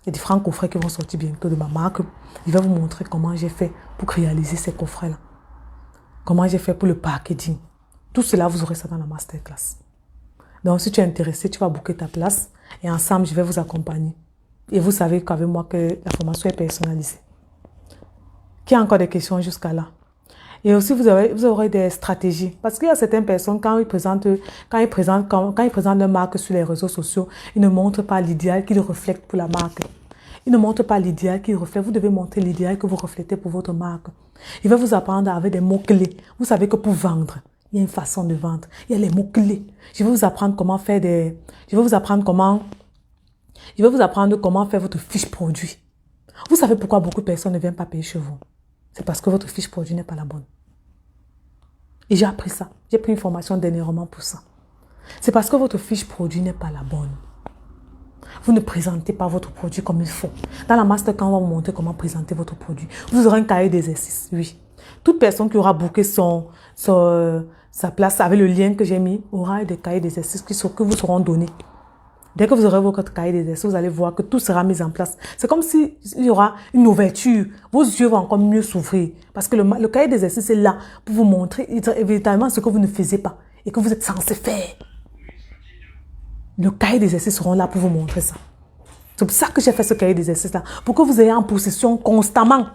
Les différents coffrets qui vont sortir bientôt de ma marque. Je vais vous montrer comment j'ai fait pour réaliser ces coffrets-là. Comment j'ai fait pour le packaging. Tout cela, vous aurez ça dans la masterclass. Donc, si tu es intéressé, tu vas booker ta place et ensemble, je vais vous accompagner. Et vous savez qu'avec moi, que la formation est personnalisée. Qui a encore des questions jusqu'à là? Et aussi, vous aurez des stratégies. Parce qu'il y a certaines personnes, quand ils présentent leur marque sur les réseaux sociaux, ils ne montrent pas l'idéal qu'ils reflètent pour la marque. Ils ne montrent pas l'idéal qu'ils reflètent. Vous devez montrer l'idéal que vous reflétez pour votre marque. Il va vous apprendre avec des mots-clés. Vous savez que pour vendre, il y a une façon de vendre. Il y a les mots-clés. Je vais vous apprendre comment faire votre fiche produit. Vous savez pourquoi beaucoup de personnes ne viennent pas payer chez vous? C'est parce que votre fiche produit n'est pas la bonne. Et j'ai appris ça. J'ai pris une formation dernièrement pour ça. C'est parce que votre fiche produit n'est pas la bonne. Vous ne présentez pas votre produit comme il faut. Dans la masterclass, on va vous montrer comment présenter votre produit. Vous aurez un cahier d'exercice, oui. Toute personne qui aura booké sa place avec le lien que j'ai mis aura des cahiers d'exercice que vous seront donnés. Dès que vous aurez votre cahier d'exercice, vous allez voir que tout sera mis en place. C'est comme s'il y aura une ouverture. Vos yeux vont encore mieux s'ouvrir. Parce que le cahier d'exercice est là pour vous montrer véritablement ce que vous ne faisiez pas et que vous êtes censé faire. Le cahier d'exercice seront là pour vous montrer ça. C'est pour ça que j'ai fait ce cahier d'exercice-là. Pour que vous ayez en possession constamment.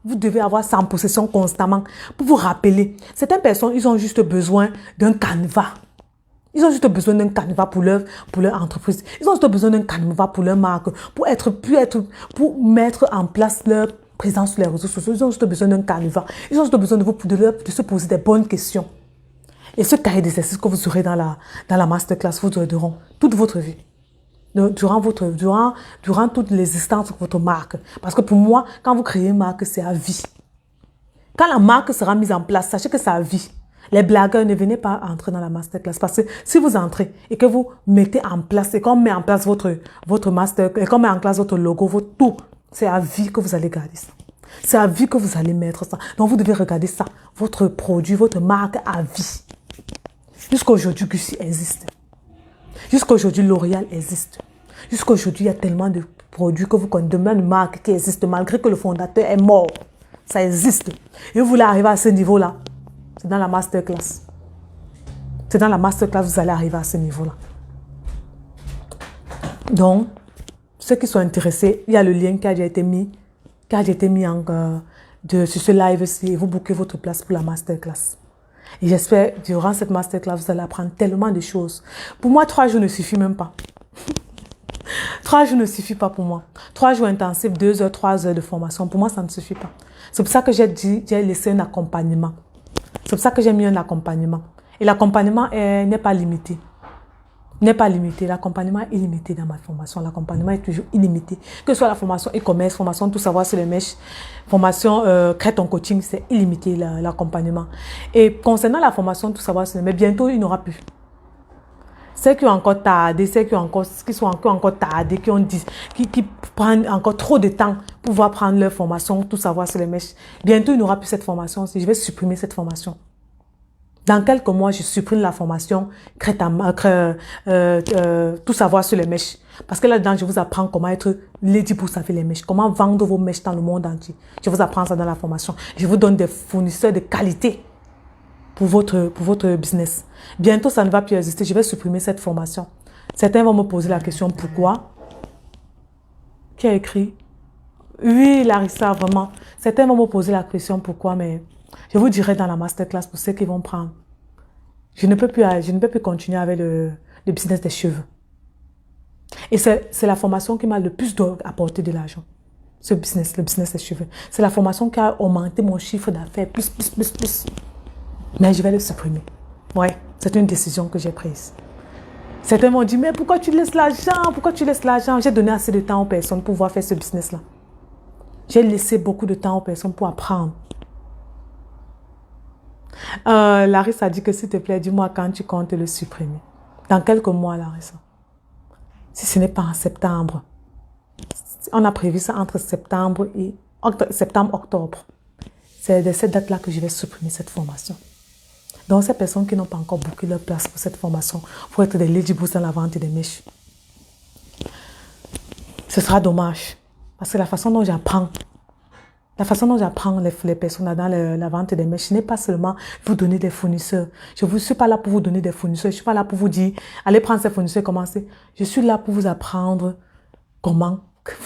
Vous devez avoir ça en possession constamment pour vous rappeler. Certaines personnes, ils ont juste besoin d'un canevas. Ils ont juste besoin d'un canevas pour leur entreprise. Ils ont juste besoin d'un canevas pour leur marque, pour mettre en place leur présence sur les réseaux sociaux. Ils ont juste besoin d'un canevas. Ils ont juste besoin de se poser des bonnes questions. Et ce cahier d'exercice que vous aurez dans la masterclass vous aideront toute votre vie. Durant toute l'existence de votre marque. Parce que pour moi, quand vous créez une marque, c'est à vie. Quand la marque sera mise en place, sachez que c'est à vie. Les blagueurs, ne venez pas entrer dans la masterclass. Parce que si vous entrez et que vous mettez en place, et qu'on met en place votre master, et qu'on met en place votre logo, votre tout, c'est à vie que vous allez garder ça. C'est à vie que vous allez mettre ça. Donc, vous devez regarder ça. Votre produit, votre marque à vie. Jusqu'à aujourd'hui, Gucci existe. Jusqu'à aujourd'hui, L'Oréal existe. Jusqu'à aujourd'hui, il y a tellement de produits que vous connaissez, de marques qui existent, malgré que le fondateur est mort. Ça existe. Et vous voulez arriver à ce niveau-là. C'est dans la masterclass. C'est dans la masterclass que vous allez arriver à ce niveau-là. Donc, ceux qui sont intéressés, il y a le lien qui a déjà été mis, sur ce live-ci, et vous booker votre place pour la masterclass. Et j'espère, durant cette masterclass, vous allez apprendre tellement de choses. Pour moi, 3 jours ne suffit même pas. 3 jours ne suffit pas pour moi. 3 jours intensifs, 2 heures, 3 heures de formation, pour moi, ça ne suffit pas. C'est pour ça que j'ai laissé un accompagnement. C'est pour ça que j'ai mis un accompagnement. Et l'accompagnement n'est pas limité. N'est pas limité. L'accompagnement est illimité dans ma formation. L'accompagnement est toujours illimité. Que ce soit la formation e-commerce, formation tout savoir sur les mèches, formation crée ton coaching, c'est illimité l'accompagnement. Et concernant la formation tout savoir sur les mèches, bientôt il n'y aura plus. Ceux qui ont encore tardé, qui sont encore tardés, qui prennent encore trop de temps pour pouvoir prendre leur formation tout savoir sur les mèches, bientôt il n'y aura plus cette formation. Je vais supprimer cette formation. Dans quelques mois, je supprime la formation tout savoir sur les mèches. Parce que là-dedans, je vous apprends comment être lady pour savoir les mèches, comment vendre vos mèches dans le monde entier. Je vous apprends ça dans la formation. Je vous donne des fournisseurs de qualité pour votre business. Bientôt, ça ne va plus exister. Je vais supprimer cette formation. Certains vont me poser la question, pourquoi? Qui a écrit? Oui, Larissa, vraiment. Certains vont me poser la question, pourquoi, mais je vous dirai dans la masterclass pour ceux qui vont prendre. Je ne peux plus continuer avec le business des cheveux. Et c'est la formation qui m'a le plus apporté de l'argent. Le business des cheveux. C'est la formation qui a augmenté mon chiffre d'affaires plus. Mais je vais le supprimer. Ouais, c'est une décision que j'ai prise. Certains m'ont dit, mais pourquoi tu laisses l'argent? Pourquoi tu laisses l'argent? J'ai donné assez de temps aux personnes pour pouvoir faire ce business-là. J'ai laissé beaucoup de temps aux personnes pour apprendre. Larissa a dit que s'il te plaît, dis-moi quand tu comptes le supprimer. Dans quelques mois, Larissa. Si ce n'est pas en septembre. On a prévu ça entre septembre et octobre. C'est de cette date-là que je vais supprimer cette formation. Donc, ces personnes qui n'ont pas encore booké leur place pour cette formation, pour être des lady boos dans la vente des mèches, ce sera dommage. Parce que la façon dont j'apprends les personnes dans la vente des mèches, ce n'est pas seulement vous donner des fournisseurs. Je ne suis pas là pour vous donner des fournisseurs. Je ne suis pas là pour vous dire, allez prendre ces fournisseurs et commencez. Je suis là pour vous apprendre comment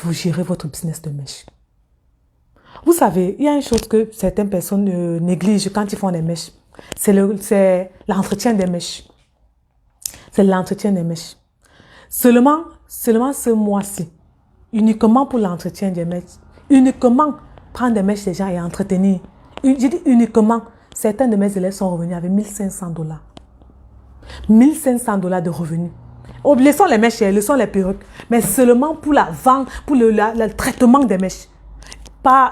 vous gérez votre business de mèches. Vous savez, il y a une chose que certaines personnes négligent quand ils font des mèches. C'est l'entretien des mèches. C'est l'entretien des mèches. Seulement ce mois-ci, uniquement pour l'entretien des mèches, uniquement prendre des mèches des gens et entretenir. Je dis uniquement, certains de mes élèves sont revenus avec $1 500. $1 500 de revenus. Oh, laissons les mèches, laissons les perruques, mais seulement pour la vente, pour le traitement des mèches.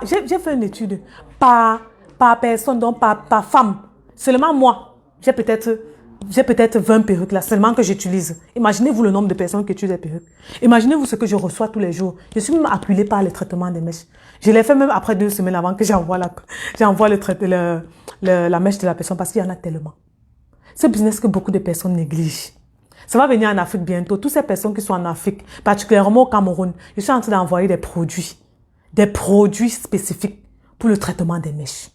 J'ai fait une étude par personne, donc par femme. Seulement moi, j'ai peut-être 20 perruques là, seulement que j'utilise. Imaginez-vous le nombre de personnes qui utilisent des perruques. Imaginez-vous ce que je reçois tous les jours. Je suis même acculée par le traitement des mèches. Je l'ai fait même après 2 semaines avant que j'envoie la mèche de la personne parce qu'il y en a tellement. C'est un business que beaucoup de personnes négligent. Ça va venir en Afrique bientôt. Toutes ces personnes qui sont en Afrique, particulièrement au Cameroun, je suis en train d'envoyer des produits spécifiques pour le traitement des mèches.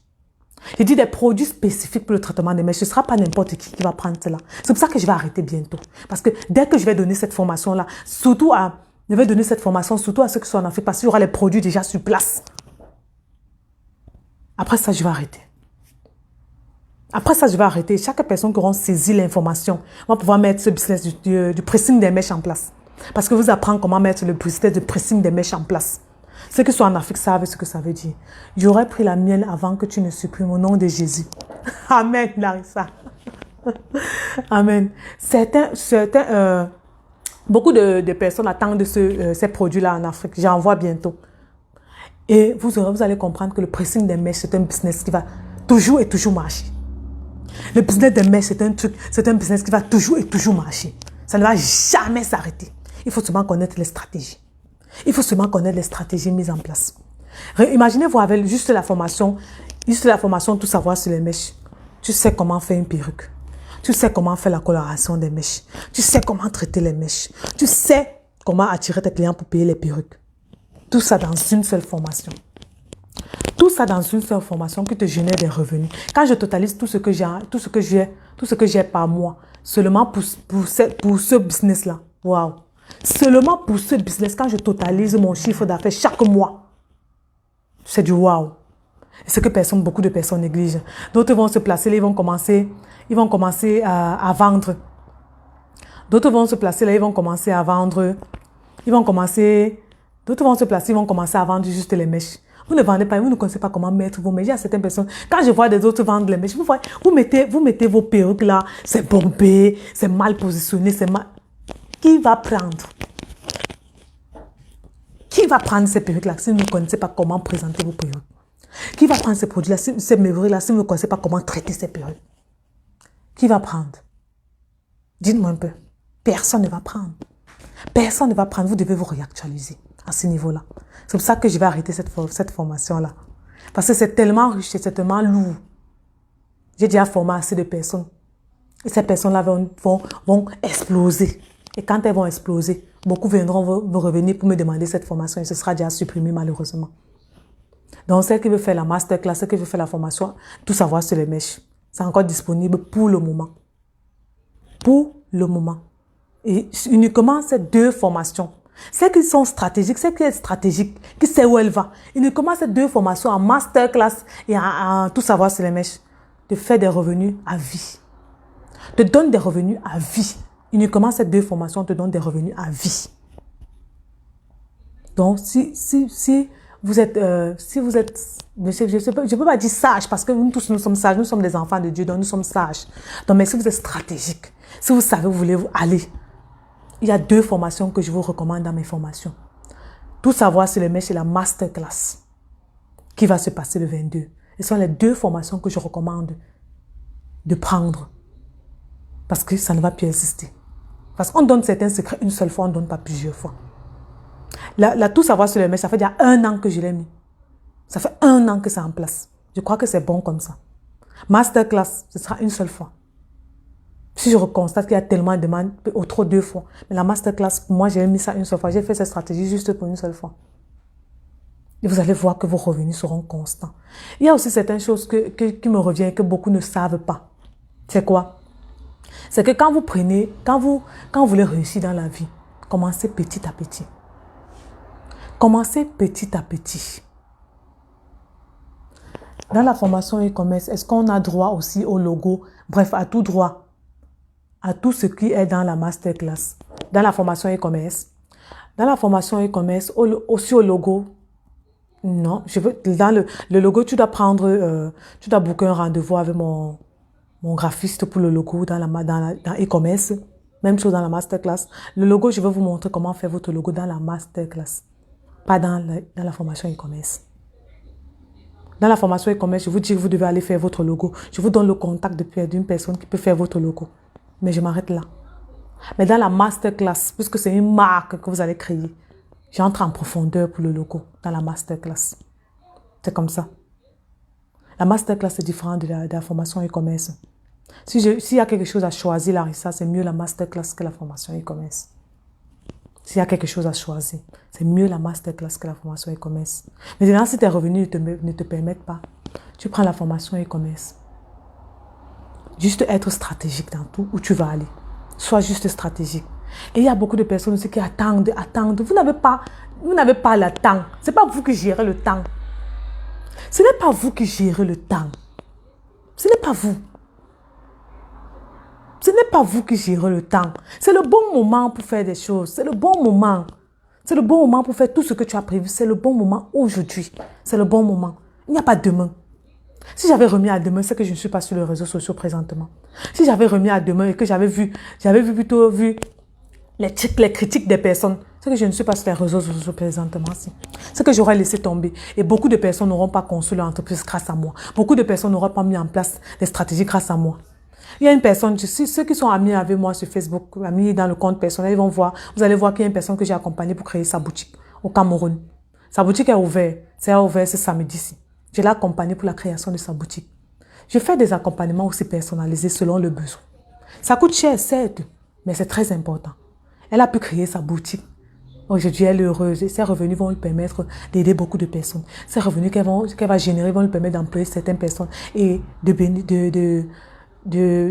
Je dis des produits spécifiques pour le traitement des mèches. Ce ne sera pas n'importe qui va prendre cela. C'est pour ça que je vais arrêter bientôt. Parce que dès que je vais donner cette formation-là, je vais donner cette formation surtout à ceux qui sont en Afrique parce qu'il y aura les produits déjà sur place. Après ça, je vais arrêter. Chaque personne qui aura saisi l'information va pouvoir mettre ce business du pressing des mèches en place. Parce que vous apprenez comment mettre le business de pressing des mèches en place. Ceux qui sont en Afrique savent ce que ça veut dire. J'aurais pris la mienne avant que tu ne supprimes au nom de Jésus. Amen, Larissa. Amen. Beaucoup de personnes attendent ces produits-là en Afrique. J'en vois bientôt. Et vous allez comprendre que le pressing des mèches, c'est un business qui va toujours et toujours marcher. Le business des mèches, c'est un business qui va toujours et toujours marcher. Ça ne va jamais s'arrêter. Il faut seulement connaître les stratégies. Il faut seulement connaître les stratégies mises en place. Imaginez-vous avec juste la formation tout savoir sur les mèches. Tu sais comment faire une perruque. Tu sais comment faire la coloration des mèches. Tu sais comment traiter les mèches. Tu sais comment attirer tes clients pour payer les perruques. Tout ça dans une seule formation. tout ça dans une seule formation qui te génère des revenus. Quand je totalise tout ce que j'ai par mois, seulement pour ce business-là, waouh! Seulement pour ce business, quand je totalise mon chiffre d'affaires chaque mois, c'est du waouh! C'est que beaucoup de personnes négligent. D'autres vont se placer là, ils vont commencer à vendre. D'autres vont se placer là, ils vont commencer à vendre. D'autres vont se placer, ils vont commencer à vendre juste les mèches. Vous ne vendez pas, vous ne connaissez pas comment mettre vos mèches. Il y a certaines personnes, quand je vois des autres vendre les mèches, vous mettez vos perruques là, c'est bombé, c'est mal positionné, c'est mal. Qui va prendre? Qui va prendre ces perruques-là si vous ne connaissez pas comment présenter vos perruques? Qui va prendre ces produits-là, ces perruques-là, si vous ne connaissez pas comment traiter ces perruques? Qui va prendre? Dites-moi un peu. Personne ne va prendre. Personne ne va prendre. Vous devez vous réactualiser à ce niveau-là. C'est pour ça que je vais arrêter cette formation-là. Parce que c'est tellement riche, c'est tellement lourd. J'ai déjà formé assez de personnes. Et ces personnes-là vont exploser. Et quand elles vont exploser, beaucoup viendront me revenir pour me demander cette formation et ce sera déjà supprimé malheureusement. Donc, celle qui veut faire la masterclass, celle qui veut faire la formation, tout savoir sur les mèches, c'est encore disponible pour le moment. Pour le moment. Et uniquement ces 2 formations. Celles qui sont stratégiques, celle qui est stratégique, qui sait où elle va. Uniquement ces 2 formations en masterclass et en tout savoir sur les mèches, te fait des revenus à vie. Te donne des revenus à vie. Uniquement ces 2 formations te donnent des revenus à vie. Donc, si vous êtes, je ne peux pas dire sage parce que nous tous nous sommes sages, nous sommes des enfants de Dieu, donc nous sommes sages. Donc, mais si vous êtes stratégique, si vous savez où vous voulez aller, il y a 2 formations que je vous recommande dans mes formations. Tout savoir sur les mèches et la masterclass qui va se passer le 22. Ce sont les 2 formations que je recommande de prendre parce que ça ne va plus exister. Parce qu'on donne certains secrets une seule fois, on ne donne pas plusieurs fois. La tout savoir sur les mèches, ça fait déjà 1 an que je l'ai mis. Ça fait 1 an que c'est en place. Je crois que c'est bon comme ça. Masterclass, ce sera une seule fois. Si je constate qu'il y a tellement de demandes, au trop 2 fois. Mais la masterclass, pour moi, j'ai mis ça une seule fois. J'ai fait cette stratégie juste pour une seule fois. Et vous allez voir que vos revenus seront constants. Il y a aussi certaines choses qui me reviennent et que beaucoup ne savent pas. C'est quoi? C'est que quand vous voulez réussir dans la vie, commencez petit à petit. Commencez petit à petit. Dans la formation e-commerce, est-ce qu'on a droit aussi au logo? Bref, à tout droit. À tout ce qui est dans la masterclass. Dans la formation e-commerce. Dans la formation e-commerce, aussi au logo. Non, dans le logo, tu dois booker un rendez-vous avec mon graphiste pour le logo dans e-commerce. Même chose dans la masterclass. Le logo, je vais vous montrer comment faire votre logo dans la masterclass. Pas dans la formation e-commerce. Dans la formation e-commerce, je vous dis que vous devez aller faire votre logo. Je vous donne le contact d'une personne qui peut faire votre logo. Mais je m'arrête là. Mais dans la masterclass, puisque c'est une marque que vous allez créer, j'entre en profondeur pour le logo dans la masterclass. C'est comme ça. La masterclass est différente de la formation e-commerce. S'il y a quelque chose à choisir, Larissa, c'est mieux la masterclass que la formation e-commerce. S'il y a quelque chose à choisir, c'est mieux la masterclass que la formation e-commerce. Maintenant, si tes revenus ne te permettent pas, tu prends la formation e-commerce. Juste être stratégique dans tout où tu vas aller. Sois juste stratégique. Et il y a beaucoup de personnes aussi qui attendent. Vous n'avez pas le temps. Ce n'est pas vous qui gérez le temps. Ce n'est pas vous qui gérez le temps. Ce n'est pas vous. Ce n'est pas vous qui gérez le temps. C'est le bon moment pour faire des choses. C'est le bon moment. C'est le bon moment pour faire tout ce que tu as prévu. C'est le bon moment aujourd'hui. C'est le bon moment. Il n'y a pas demain. Si j'avais remis à demain, c'est que je ne suis pas sur les réseaux sociaux présentement. Si j'avais remis à demain et que j'avais vu les critiques des personnes, c'est que je ne suis pas sur les réseaux sociaux présentement. C'est que j'aurais laissé tomber. Et beaucoup de personnes n'auront pas construit leur entreprise grâce à moi. Beaucoup de personnes n'auront pas mis en place des stratégies grâce à moi. Il y a une personne, ceux qui sont amis avec moi sur Facebook, amis dans le compte personnel, ils vont voir, vous allez voir qu'il y a une personne que j'ai accompagnée pour créer sa boutique au Cameroun. Sa boutique est ouverte. C'est ouvert ce samedi-ci. Je l'ai accompagnée pour la création de sa boutique. Je fais des accompagnements aussi personnalisés selon le besoin. Ça coûte cher, certes, mais c'est très important. Elle a pu créer sa boutique Aujourd'hui, elle est heureuse et ses revenus vont lui permettre d'aider beaucoup de personnes. Ces revenus qu'elle va générer vont lui permettre d'employer certaines personnes et de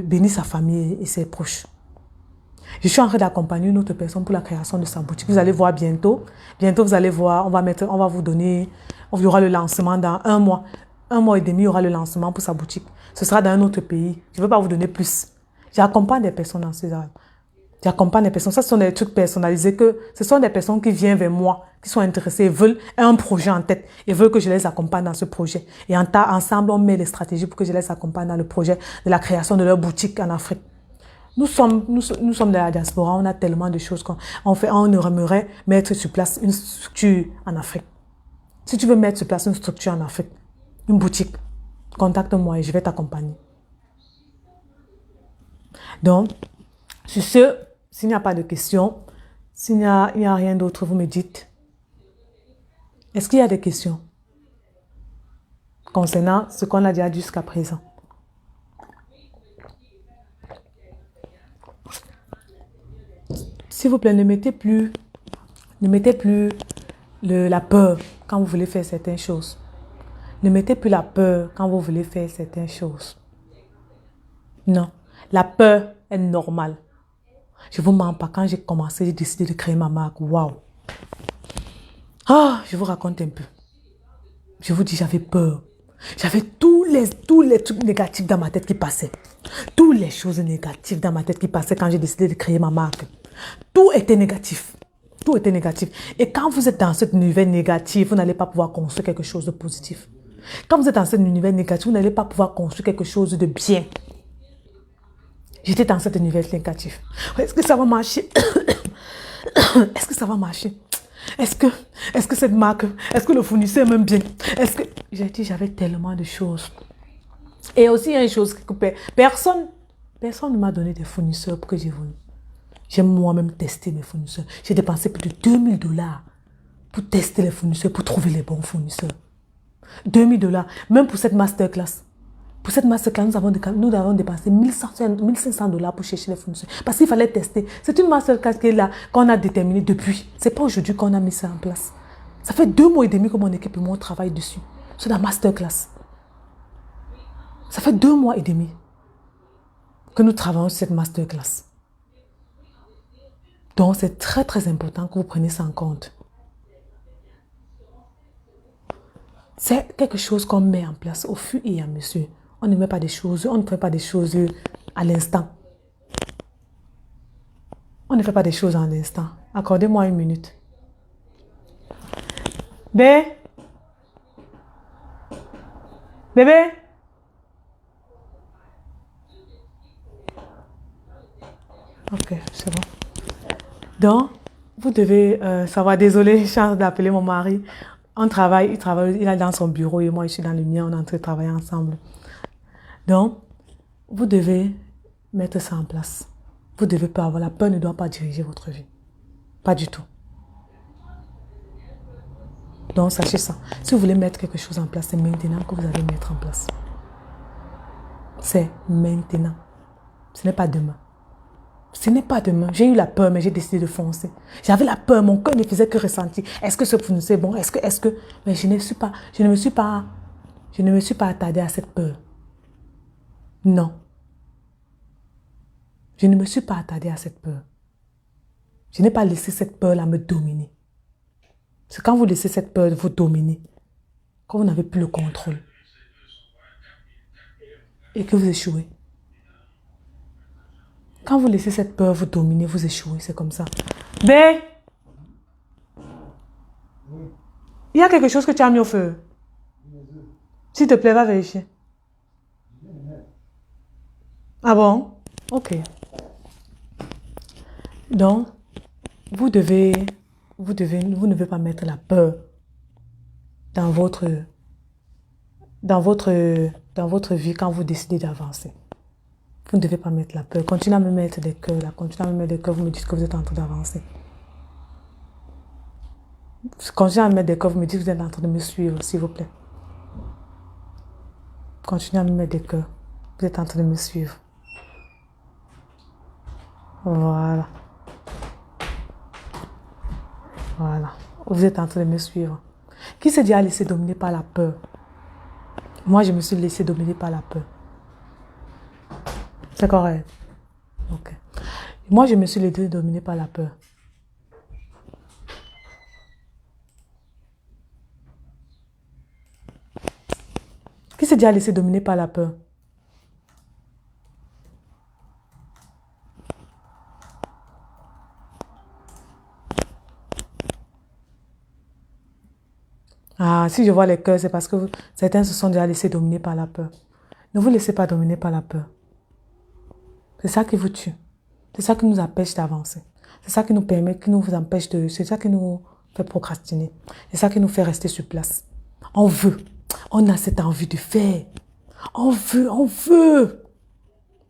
bénir sa famille et ses proches. Je suis en train d'accompagner une autre personne pour la création de sa boutique. Vous allez voir bientôt. Bientôt, vous allez voir, on va vous donner, il y aura le lancement dans 1 mois. 1 mois et demi, il y aura le lancement pour sa boutique. Ce sera dans un autre pays. Je ne veux pas vous donner plus. J'accompagne des personnes dans ces âges. J'accompagne des personnes. Ça, ce sont des trucs personnalisés que ce sont des personnes qui viennent vers moi, qui sont intéressées, veulent un projet en tête et veulent que je les accompagne dans ce projet. Et ensemble, on met les stratégies pour que je les accompagne dans le projet de la création de leur boutique en Afrique. Nous sommes de la diaspora, on a tellement de choses qu'on fait. On aimerait mettre sur place une structure en Afrique. Si tu veux mettre sur place une structure en Afrique, une boutique, contacte-moi et je vais t'accompagner. Donc, sur ce, s'il n'y a pas de questions, s'il n'y a rien d'autre, vous me dites. Est-ce qu'il y a des questions concernant ce qu'on a déjà dit jusqu'à présent? S'il vous plaît, ne mettez plus la peur quand vous voulez faire certaines choses. Ne mettez plus la peur quand vous voulez faire certaines choses. Non, la peur est normale. Je ne vous mens pas, quand j'ai commencé, j'ai décidé de créer ma marque. Waouh! Ah, je vous raconte un peu. Je vous dis, j'avais peur. J'avais tous les trucs négatifs dans ma tête qui passaient. Toutes les choses négatives dans ma tête qui passaient quand j'ai décidé de créer ma marque. Tout était négatif. Tout était négatif. Et quand vous êtes dans cet univers négatif, vous n'allez pas pouvoir construire quelque chose de positif. Quand vous êtes dans cet univers négatif, vous n'allez pas pouvoir construire quelque chose de bien. J'étais dans cet univers négatif. Est-ce que ça va marcher? Est-ce que ça va marcher? Est-ce que cette marque, est-ce que le fournisseur m'aime bien? Est-ce que... J'ai dit, j'avais tellement de choses. Et aussi, il y a une chose que personne ne m'a donné des fournisseurs pour que j'ai voulu. J'ai moi-même testé mes fournisseurs. J'ai dépensé plus de $2000 pour tester les fournisseurs, pour trouver les bons fournisseurs. $2000, même pour cette masterclass. Pour cette masterclass, nous avons dépensé $1500 pour chercher les fournisseurs. Parce qu'il fallait tester. C'est une masterclass qui est là, qu'on a déterminée depuis. Ce n'est pas aujourd'hui qu'on a mis ça en place. Ça fait 2 mois et demi que mon équipe et moi travaillent dessus. C'est la masterclass. Ça fait 2 mois et demi que nous travaillons sur cette masterclass. Donc, c'est très, très important que vous preniez ça en compte. C'est quelque chose qu'on met en place au fur et à mesure. On ne met pas des choses, on ne fait pas des choses à l'instant. On ne fait pas des choses à l'instant. Accordez-moi 1 minute. Bébé? Ok, c'est bon. Donc, vous devez savoir, désolé, chance d'appeler mon mari. On travaille, il est dans son bureau et moi je suis dans le mien, on est en train de travailler ensemble. Donc, vous devez mettre ça en place. Vous devez pas avoir la peur, ne doit pas diriger votre vie. Pas du tout. Donc, sachez ça. Si vous voulez mettre quelque chose en place, c'est maintenant que vous allez mettre en place. C'est maintenant. Ce n'est pas demain. Ce n'est pas demain. J'ai eu la peur, mais j'ai décidé de foncer. J'avais la peur, mon cœur ne faisait que ressentir. Est-ce que ce fournisseur est bon? Est-ce que... Mais je ne me suis pas attardée à cette peur. Non. Je ne me suis pas attardée à cette peur. Je n'ai pas laissé cette peur-là me dominer. C'est quand vous laissez cette peur vous dominer, quand vous n'avez plus le contrôle et que vous échouez. Quand vous laissez cette peur vous dominer, vous échouez, c'est comme ça. Ben, il y a quelque chose que tu as mis au feu. S'il te plaît, va vérifier. Ah bon? Ok. Donc, vous ne devez pas mettre la peur dans votre vie quand vous décidez d'avancer. Vous ne devez pas mettre la peur. Continuez à me mettre des cœurs là. Continuez à me mettre des cœurs. Vous me dites que vous êtes en train d'avancer. Continuez à me mettre des cœurs. Vous me dites que vous êtes en train de me suivre, s'il vous plaît. Continuez à me mettre des cœurs. Vous êtes en train de me suivre. Voilà. Voilà. Vous êtes en train de me suivre. Qui s'est déjà laissé dominer par la peur? Moi, je me suis laissé dominer par la peur. C'est correct. Ok. Moi, je me suis laissé dominer par la peur. Qui s'est déjà laissé dominer par la peur? Ah, si je vois les cœurs, c'est parce que certains se sont déjà laissés dominer par la peur. Ne vous laissez pas dominer par la peur. C'est ça qui vous tue. C'est ça qui nous empêche d'avancer. C'est ça qui nous permet, qui nous empêche de... C'est ça qui nous fait procrastiner. C'est ça qui nous fait rester sur place. On veut. On a cette envie de faire. On veut, on veut.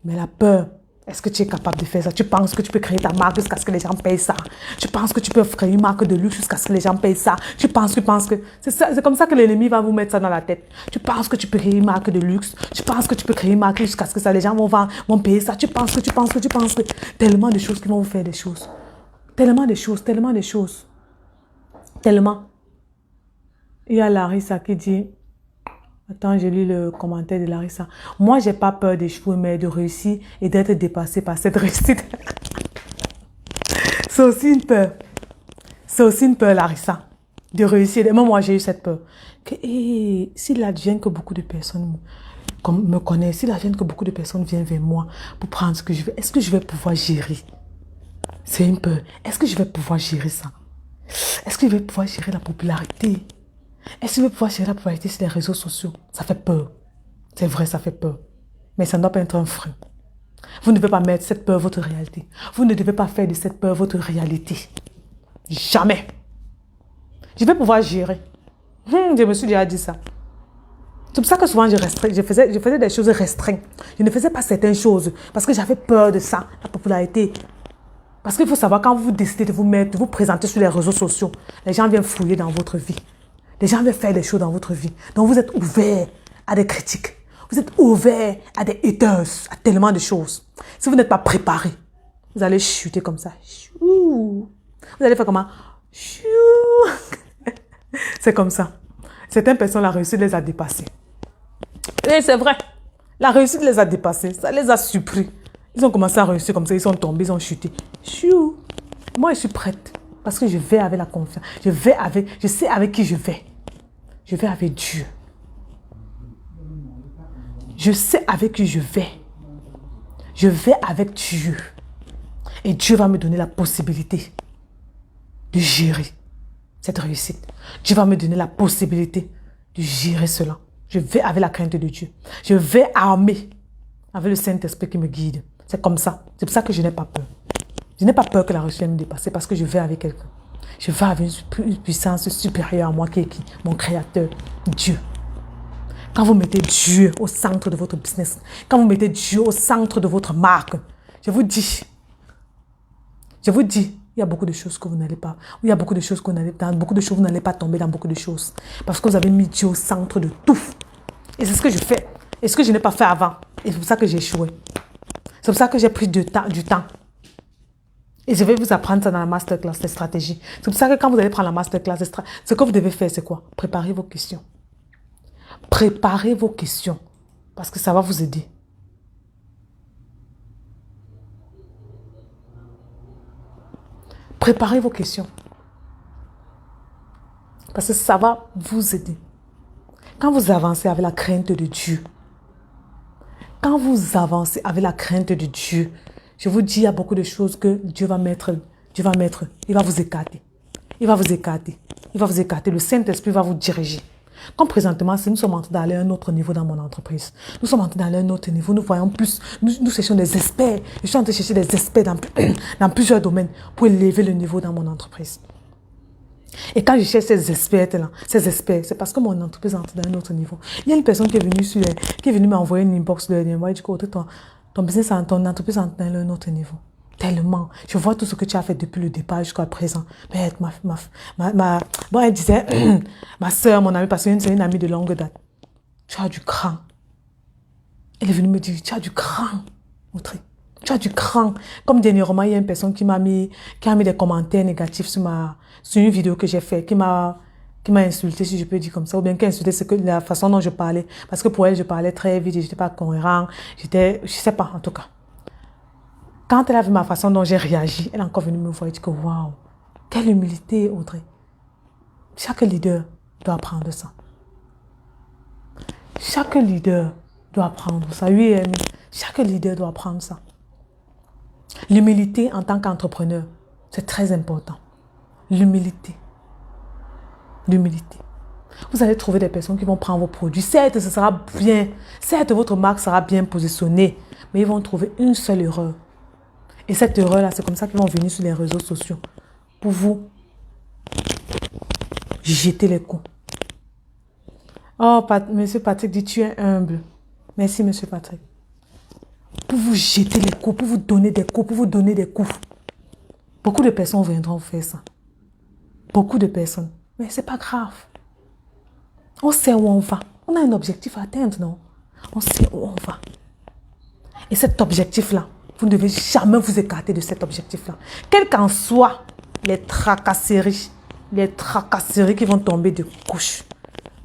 Mais la peur, est-ce que tu es capable de faire ça? Tu penses que tu peux créer ta marque jusqu'à ce que les gens payent ça? Tu penses que tu peux créer une marque de luxe jusqu'à ce que les gens payent ça? Tu penses que... C'est comme ça que l'ennemi va vous mettre ça dans la tête. Tu penses que tu peux créer une marque de luxe? Tu penses que tu peux créer une marque jusqu'à ce que ça, les gens vont payer ça? Tu penses que... Tellement de choses qui vont vous faire des choses. Tellement de choses. Tellement. Il y a Larissa qui dit... Attends, j'ai lu le commentaire de Larissa. Moi, j'ai pas peur d'échouer, mais de réussir et d'être dépassé par cette réussite. C'est aussi une peur. C'est aussi une peur, Larissa. De réussir. Même moi, j'ai eu cette peur. S'il advient que beaucoup de personnes me connaissent, s'il advient que beaucoup de personnes viennent vers moi pour prendre ce que je veux, est-ce que je vais pouvoir gérer? C'est une peur. Est-ce que je vais pouvoir gérer ça? Est-ce que je vais pouvoir gérer la popularité? Est-ce que je vais pouvoir gérer la popularité sur les réseaux sociaux? Ça fait peur. C'est vrai, ça fait peur. Mais ça ne doit pas être un frein. Vous ne devez pas mettre cette peur votre réalité. Vous ne devez pas faire de cette peur votre réalité. Jamais. Je vais pouvoir gérer. Je me suis déjà dit ça. C'est pour ça que souvent je faisais des choses restreintes. Je ne faisais pas certaines choses parce que j'avais peur de ça, la popularité. Parce qu'il faut savoir, quand vous décidez de vous présenter sur les réseaux sociaux, les gens viennent fouiller dans votre vie. Les gens veulent faire des choses dans votre vie. Donc, vous êtes ouvert à des critiques. Vous êtes ouvert à des haters, à tellement de choses. Si vous n'êtes pas préparé, vous allez chuter comme ça. Vous allez faire comment? C'est comme ça. Certaines personnes, la réussite les a dépassés. Et c'est vrai. La réussite les a dépassés. Ça les a surpris. Ils ont commencé à réussir comme ça. Ils sont tombés, ils ont chuté. Moi, je suis prête. Parce que je vais avec la confiance. Je sais avec qui je vais. Je vais avec Dieu. Je sais avec qui je vais. Je vais avec Dieu. Et Dieu va me donner la possibilité de gérer cette réussite. Dieu va me donner la possibilité de gérer cela. Je vais avec la crainte de Dieu. Je vais armer avec le Saint-Esprit qui me guide. C'est comme ça. C'est pour ça que je n'ai pas peur. Je n'ai pas peur que la réussite me dépasse parce que je vais avec quelqu'un. Je vais avec une puissance supérieure à moi qui est qui? Mon Créateur, Dieu. Quand vous mettez Dieu au centre de votre business, quand vous mettez Dieu au centre de votre marque, je vous dis, il y a beaucoup de choses que vous n'allez pas, il y a beaucoup de choses que vous n'allez pas tomber dans beaucoup de choses. Parce que vous avez mis Dieu au centre de tout. Et c'est ce que je fais. Et ce que je n'ai pas fait avant. Et c'est pour ça que j'ai échoué. C'est pour ça que j'ai pris du temps. Et je vais vous apprendre ça dans la masterclass, les stratégies. C'est pour ça que quand vous allez prendre la masterclass, ce que vous devez faire, c'est quoi? Préparez vos questions. Préparez vos questions. Parce que ça va vous aider. Préparez vos questions. Parce que ça va vous aider. Quand vous avancez avec la crainte de Dieu, je vous dis, il y a beaucoup de choses que Dieu va mettre, il va vous écarter. Il va vous écarter. Le Saint-Esprit va vous diriger. Comme présentement, nous sommes en train d'aller à un autre niveau dans mon entreprise. Nous sommes en train d'aller à un autre niveau. Nous voyons plus, nous cherchons des experts. Je suis en train de chercher des experts dans plusieurs domaines pour élever le niveau dans mon entreprise. Et quand je cherche ces experts-là, c'est parce que mon entreprise est entrée dans un autre niveau. Il y a une personne qui est venue m'envoyer une inbox de dernier mois. Elle dit que ton business, ton entreprise est entrée dans un autre niveau. Tellement. Je vois tout ce que tu as fait depuis le départ jusqu'à présent. Mais bon, elle disait, ma soeur, mon amie, parce que c'est une amie de longue date. Tu as du cran. Elle est venue me dire, tu as du cran. Tu as du cran. Comme dernièrement, il y a une personne qui a mis des commentaires négatifs sur une vidéo que j'ai faite, qui m'a insulté, si je peux dire comme ça, ou bien qui a insulté la façon dont je parlais. Parce que pour elle, je parlais très vite, je n'étais pas cohérent, je sais pas, en tout cas. Quand elle a vu ma façon dont j'ai réagi, elle est encore venue me voir et dit que waouh, quelle humilité, Audrey. Chaque leader doit apprendre ça. Chaque leader doit apprendre ça. Oui, Amy, chaque leader doit apprendre ça. L'humilité en tant qu'entrepreneur, c'est très important. L'humilité. L'humilité. Vous allez trouver des personnes qui vont prendre vos produits. Certes, ce sera bien. Certes, votre marque sera bien positionnée. Mais ils vont trouver une seule erreur. Et cette erreur-là, c'est comme ça qu'ils vont venir sur les réseaux sociaux. Pour vous jeter les coups. Oh, Monsieur Patrick dit, tu es humble. Merci, Monsieur Patrick. Pour vous jeter les coups, pour vous donner des coups, pour vous donner des coups. Beaucoup de personnes viendront faire ça. Beaucoup de personnes. Mais c'est pas grave. On sait où on va. On a un objectif à atteindre, non? On sait où on va. Et cet objectif-là, vous ne devez jamais vous écarter de cet objectif-là. Quelles qu'en soient les tracasseries qui vont tomber de gauche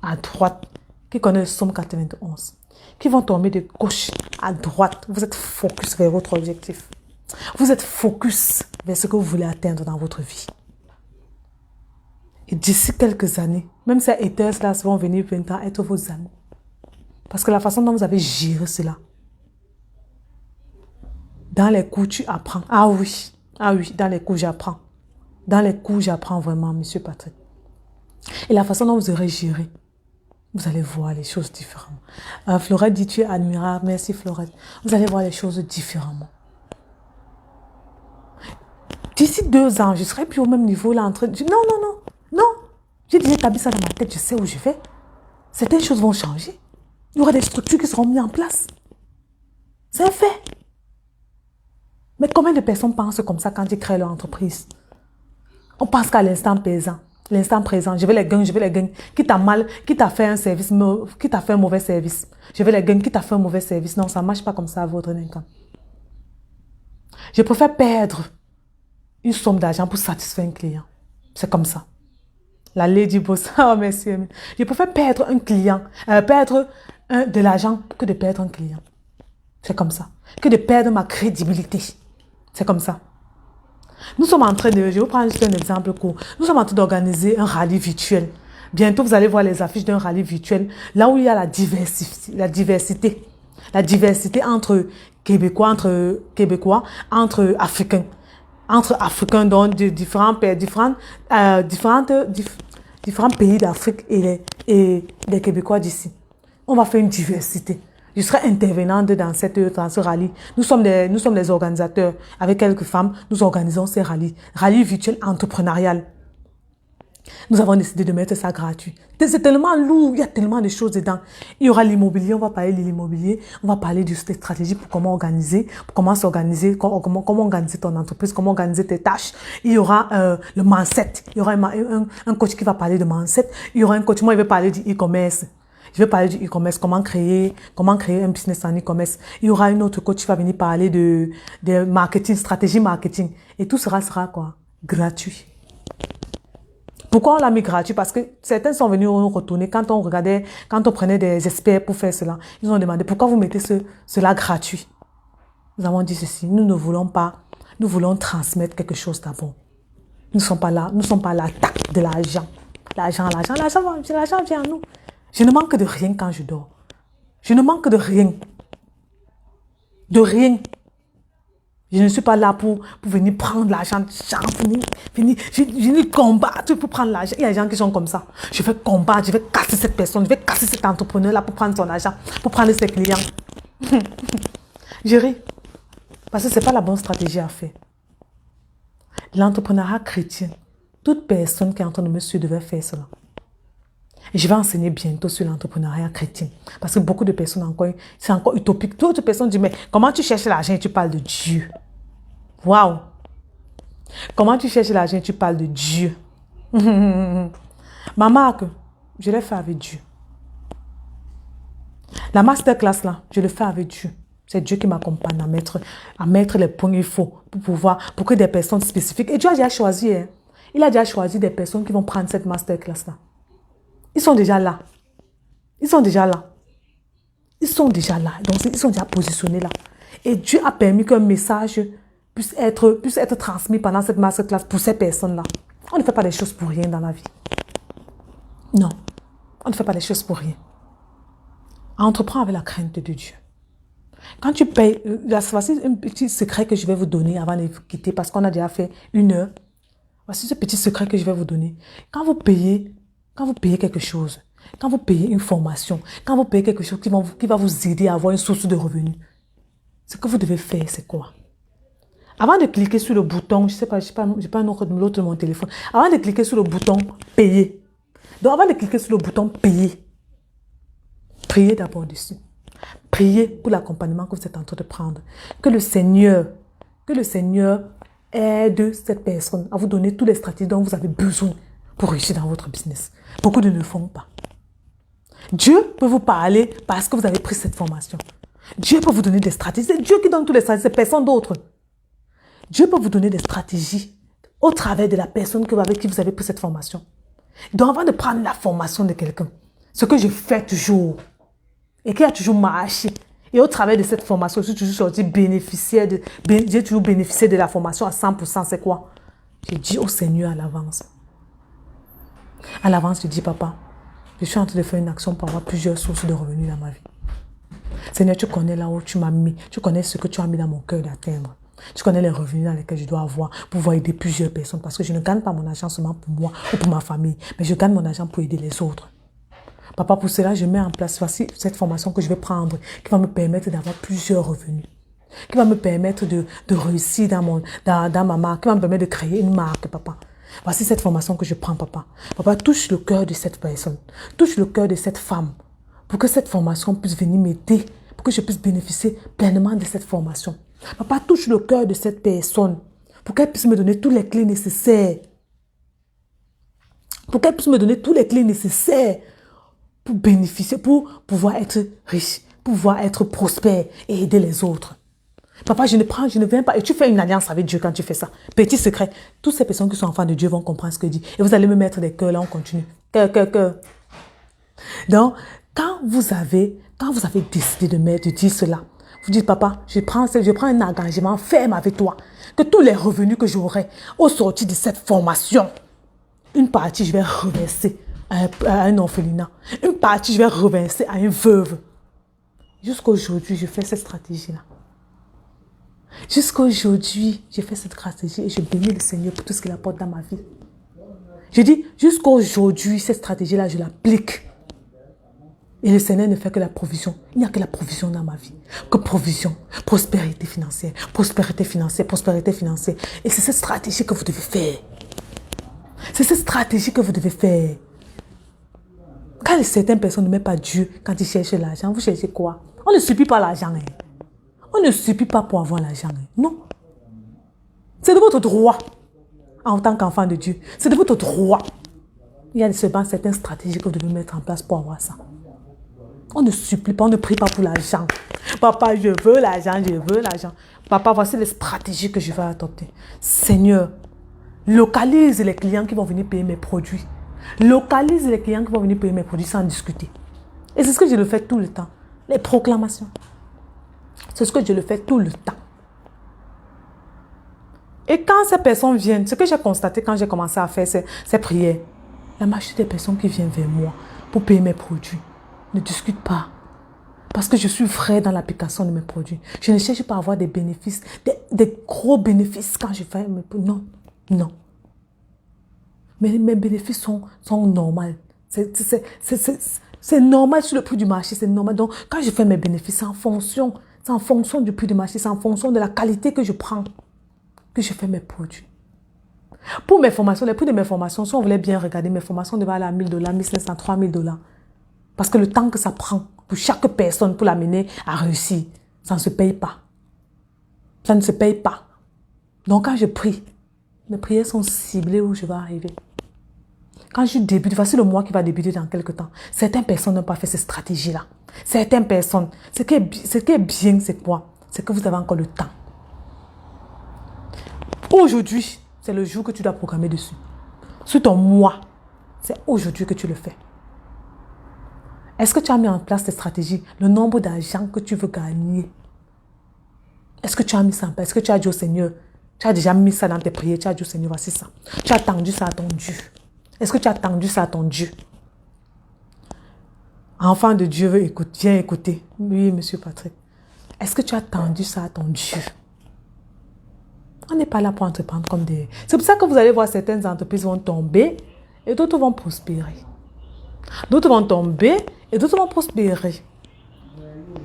à droite, qui connaît le psaume 91, qui vont tomber de gauche à droite. Vous êtes focus vers votre objectif. Vous êtes focus vers ce que vous voulez atteindre dans votre vie. Et d'ici quelques années, même ces haters-là vont venir maintenant être vos amis. Parce que la façon dont vous avez géré cela, dans les cours, tu apprends. Ah oui, dans les cours, j'apprends. Dans les cours, j'apprends vraiment, Monsieur Patrick. Et la façon dont vous aurez géré, vous allez voir les choses différemment. Florette dit, tu es admirable. Merci, Florette. Vous allez voir les choses différemment. D'ici 2 ans, je serai plus au même niveau là en train de dire, non. J'ai déjà établi ça dans ma tête, je sais où je vais. Certaines choses vont changer. Il y aura des structures qui seront mises en place. C'est un fait. Mais combien de personnes pensent comme ça quand ils créent leur entreprise? On pense qu'à l'instant présent, je vais les gagner. Quitte à fait un service, quitte à faire un mauvais service. Je vais les gagner, quitte à faire un mauvais service. Non, ça ne marche pas comme ça à votre income. Je préfère perdre une somme d'argent pour satisfaire un client. C'est comme ça. La Lady Boss. Oh, merci. Je préfère perdre un client, de l'argent que de perdre un client. C'est comme ça. Que de perdre ma crédibilité. C'est comme ça. Nous sommes en train je vais vous prendre juste un exemple court. Nous sommes en train d'organiser un rallye virtuel. Bientôt, vous allez voir les affiches d'un rallye virtuel, là où il y a la diversité. La diversité entre Québécois, entre Africains, donc de différents pays d'Afrique et les Québécois d'ici. On va faire une diversité. Je serai intervenante dans ce rallye. Nous sommes les organisateurs. Avec quelques femmes, nous organisons ces rallyes. Rallye virtuel entrepreneurial. Nous avons décidé de mettre ça gratuit. C'est tellement lourd, il y a tellement de choses dedans. Il y aura l'immobilier, on va parler de l'immobilier, on va parler de stratégies pour comment organiser, comment s'organiser, comment organiser ton entreprise, comment organiser tes tâches. Il y aura le mindset, il y aura un coach qui va parler de mindset, il y aura un coach, moi il va parler du e-commerce. Je vais parler du e-commerce, comment créer un business en e-commerce. Il y aura une autre coach qui va venir parler de marketing, stratégie marketing. Et tout sera quoi? Gratuit. Pourquoi on l'a mis gratuit? Parce que certains sont venus nous retourner quand on prenait des experts pour faire cela. Ils ont demandé pourquoi vous mettez cela gratuit. Nous avons dit ceci, nous voulons transmettre quelque chose d'abord. Nous ne sommes pas là à l'attaque de l'argent. L'argent vient à nous. Je ne manque de rien quand je dors. Je ne manque de rien. De rien. Je ne suis pas là pour venir prendre l'argent, venir combattre pour prendre l'argent. Il y a des gens qui sont comme ça. Je vais combattre, je vais casser cette personne, je vais casser cet entrepreneur-là pour prendre son argent, pour prendre ses clients. Je ris. Parce que ce n'est pas la bonne stratégie à faire. L'entrepreneuriat chrétien, toute personne qui est en train de me suivre devait faire cela. Et je vais enseigner bientôt sur l'entrepreneuriat chrétien. Parce que beaucoup de personnes, c'est encore utopique. D'autres personnes disent, mais comment tu cherches l'argent et tu parles de Dieu? Waouh! Comment tu cherches l'argent et tu parles de Dieu? Ma marque, je l'ai fait avec Dieu. La masterclass là, je le fais avec Dieu. C'est Dieu qui m'accompagne à mettre les points qu'il faut pour que des personnes spécifiques. Et Dieu a déjà choisi, hein. Il a déjà choisi des personnes qui vont prendre cette masterclass-là. Ils sont déjà là. Ils sont déjà là. Ils sont déjà là. Donc, ils sont déjà positionnés là. Et Dieu a permis qu'un message puisse être transmis pendant cette masterclass pour ces personnes-là. On ne fait pas les choses pour rien dans la vie. Non. On ne fait pas les choses pour rien. Entreprends avec la crainte de Dieu. Quand tu payes, voici un petit secret que je vais vous donner avant de vous quitter parce qu'on a déjà fait 1 heure. Voici ce petit secret que je vais vous donner. Quand vous payez quelque chose, quand vous payez une formation, quand vous payez quelque chose qui va vous aider à avoir une source de revenus, ce que vous devez faire, c'est quoi? Avant de cliquer sur le bouton, je sais pas, j'ai pas l'autre de mon téléphone. Avant de cliquer sur le bouton payer. Donc avant de cliquer sur le bouton payer, priez d'abord dessus. Priez pour l'accompagnement que vous êtes en train de prendre. Que le Seigneur aide cette personne à vous donner toutes les stratégies dont vous avez besoin pour réussir dans votre business. Beaucoup ne le font pas. Dieu peut vous parler parce que vous avez pris cette formation. Dieu peut vous donner des stratégies. C'est Dieu qui donne toutes les stratégies, c'est personne d'autre. Dieu peut vous donner des stratégies au travers de la personne avec qui vous avez pris cette formation. Donc avant de prendre la formation de quelqu'un, ce que je fais toujours, et qui a toujours marché, et au travers de cette formation, je suis toujours sorti j'ai toujours bénéficié de la formation à 100%, c'est quoi? J'ai dit au Seigneur à l'avance. À l'avance, je dis, papa, je suis en train de faire une action pour avoir plusieurs sources de revenus dans ma vie. Seigneur, tu connais là où tu m'as mis, tu connais ce que tu as mis dans mon cœur d'atteindre. Tu connais les revenus dans lesquels je dois avoir pour pouvoir aider plusieurs personnes parce que je ne gagne pas mon argent seulement pour moi ou pour ma famille, mais je gagne mon argent pour aider les autres. Papa, pour cela, je mets en place voici cette formation que je vais prendre qui va me permettre d'avoir plusieurs revenus, qui va me permettre de réussir dans ma marque, qui va me permettre de créer une marque, papa. Voici cette formation que je prends, papa. Papa, touche le cœur de cette personne, touche le cœur de cette femme pour que cette formation puisse venir m'aider, pour que je puisse bénéficier pleinement de cette formation. Papa, touche le cœur de cette personne pour qu'elle puisse me donner toutes les clés nécessaires. Pour qu'elle puisse me donner toutes les clés nécessaires pour bénéficier, pour pouvoir être riche, pour pouvoir être prospère et aider les autres. Papa, je ne viens pas. Et tu fais une alliance avec Dieu quand tu fais ça. Petit secret. Toutes ces personnes qui sont enfants de Dieu vont comprendre ce que je dis. Et vous allez me mettre des cœurs là, on continue. Cœur. Donc, quand vous avez décidé de dire cela, vous dites, papa, je prends un engagement ferme avec toi. Que tous les revenus que j'aurai au sortir de cette formation, une partie, je vais reverser à un orphelinat. Une partie, je vais reverser à une veuve. Jusqu'à aujourd'hui, je fais cette stratégie-là. Jusqu'à aujourd'hui, j'ai fait cette stratégie et je bénis le Seigneur pour tout ce qu'il apporte dans ma vie. Je dis, jusqu'à aujourd'hui, cette stratégie-là, je l'applique. Et le Seigneur ne fait que la provision. Il n'y a que la provision dans ma vie. Que provision, prospérité financière, prospérité financière, prospérité financière. Et c'est cette stratégie que vous devez faire. C'est cette stratégie que vous devez faire. Quand certaines personnes ne mettent pas Dieu quand ils cherchent l'argent, vous cherchez quoi? On ne supplie pas l'argent. Hein. On ne supplie pas pour avoir l'argent. Hein. Non. C'est de votre droit en tant qu'enfant de Dieu. C'est de votre droit. Il y a seulement certaines stratégies que vous devez mettre en place pour avoir ça. On ne supplie pas, on ne prie pas pour l'argent. Papa, je veux l'argent, je veux l'argent. Papa, voici les stratégies que je vais adopter. Seigneur, localise les clients qui vont venir payer mes produits. Localise les clients qui vont venir payer mes produits sans discuter. Et c'est ce que je le fais tout le temps. Les proclamations. C'est ce que je le fais tout le temps. Et quand ces personnes viennent, ce que j'ai constaté quand j'ai commencé à faire ces prières, la majorité des personnes qui viennent vers moi pour payer mes produits ne discutent pas. Parce que je suis vrai dans l'application de mes produits. Je ne cherche pas à avoir des bénéfices, des gros bénéfices quand je fais mes produits. Non, non. Mais mes bénéfices sont normaux. C'est normal sur le prix du marché, c'est normal. Donc, quand je fais mes bénéfices, c'est en fonction du prix du marché, c'est en fonction de la qualité que je prends que je fais mes produits. Pour mes formations, les prix de mes formations, si on voulait bien regarder, mes formations devaient aller à $1 000, 1 500, 3 000 $. Parce que le temps que ça prend pour chaque personne pour l'amener à réussir, ça ne se paye pas. Ça ne se paye pas. Donc quand je prie, mes prières sont ciblées où je vais arriver. Quand je débute, voici le mois qui va débuter dans quelques temps. Certaines personnes n'ont pas fait ces stratégies-là. Certaines personnes, ce qui est bien, c'est quoi? C'est que vous avez encore le temps. Aujourd'hui, c'est le jour que tu dois programmer dessus. Sur ton mois, c'est aujourd'hui que tu le fais. Est-ce que tu as mis en place tes stratégies? Le nombre d'argent que tu veux gagner. Est-ce que tu as mis ça en place? Est-ce que tu as dit au Seigneur? Tu as déjà mis ça dans tes prières. Tu as dit au Seigneur, voici ça. Tu as tendu ça à ton Dieu. Est-ce que tu as tendu ça à ton Dieu? Enfant de Dieu, viens écouter. Oui, monsieur Patrick. Est-ce que tu as tendu ça à ton Dieu? On n'est pas là pour entreprendre comme des... C'est pour ça que vous allez voir certaines entreprises vont tomber et d'autres vont prospérer. D'autres vont tomber et d'autres vont prospérer.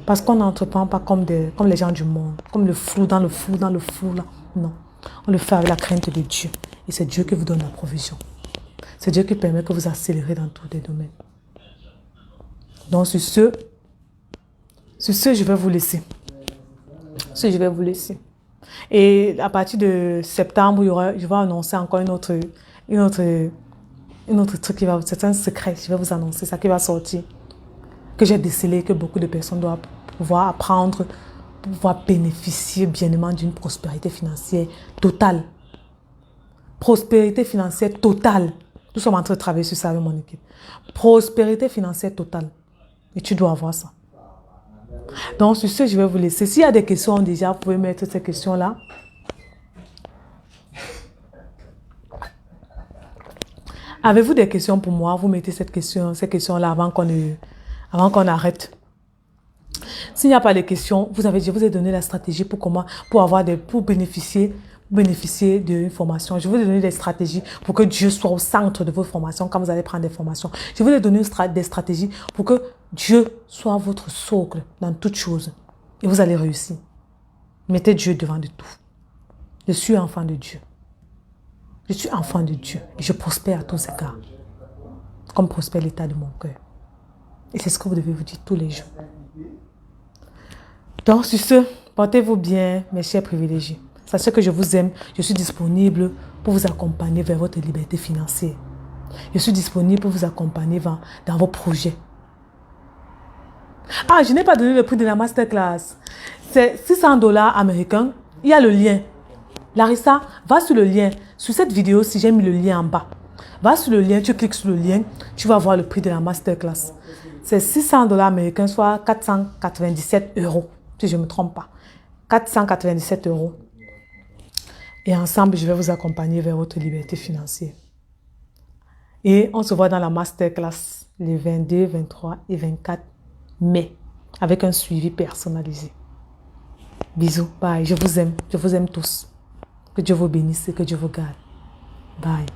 Parce qu'on n'entreprend pas comme les gens du monde, comme le flou, dans le flou, là. Non. On le fait avec la crainte de Dieu. Et c'est Dieu qui vous donne la provision. C'est Dieu qui permet que vous accélérez dans tous les domaines. Donc, sur ce, je vais vous laisser. Je vais vous laisser. Et à partir de septembre, je vais annoncer encore une autre truc qui va, c'est un secret, je vais vous annoncer ça qui va sortir, que j'ai décelé, que beaucoup de personnes doivent pouvoir apprendre, pouvoir bénéficier bien d'une prospérité financière totale. Prospérité financière totale. Nous sommes en train de travailler sur ça avec mon équipe. Prospérité financière totale. Et tu dois avoir ça. Donc, sur ce, je vais vous laisser. S'il y a des questions déjà, vous pouvez mettre ces questions-là. Avez-vous des questions pour moi? Vous mettez ces questions-là avant qu'on arrête. S'il n'y a pas de questions, je vous ai donné la stratégie pour bénéficier d'une formation. Je vous ai donné des stratégies pour que Dieu soit au centre de vos formations quand vous allez prendre des formations. Je vous ai donné des stratégies pour que Dieu soit votre socle dans toutes choses. Et vous allez réussir. Mettez Dieu devant de tout. Je suis enfant de Dieu. Je suis enfant de Dieu. Et je prospère à tous égards. Comme prospère l'état de mon cœur. Et c'est ce que vous devez vous dire tous les jours. Donc, sur ce, portez-vous bien, mes chers privilégiés. Sachez que je vous aime. Je suis disponible pour vous accompagner vers votre liberté financière. Je suis disponible pour vous accompagner dans vos projets. Ah, je n'ai pas donné le prix de la masterclass. C'est $600 américains. Il y a le lien. Larissa, va sur le lien. Sur cette vidéo, si j'ai mis le lien en bas. Va sur le lien, tu cliques sur le lien, tu vas voir le prix de la masterclass. C'est $600 américains, soit 497 €, si je ne me trompe pas. 497 €. Et ensemble, je vais vous accompagner vers votre liberté financière. Et on se voit dans la masterclass les 22, 23 et 24 mai avec un suivi personnalisé. Bisous, bye, je vous aime tous. Que Dieu vous bénisse et que Dieu vous garde. Bye.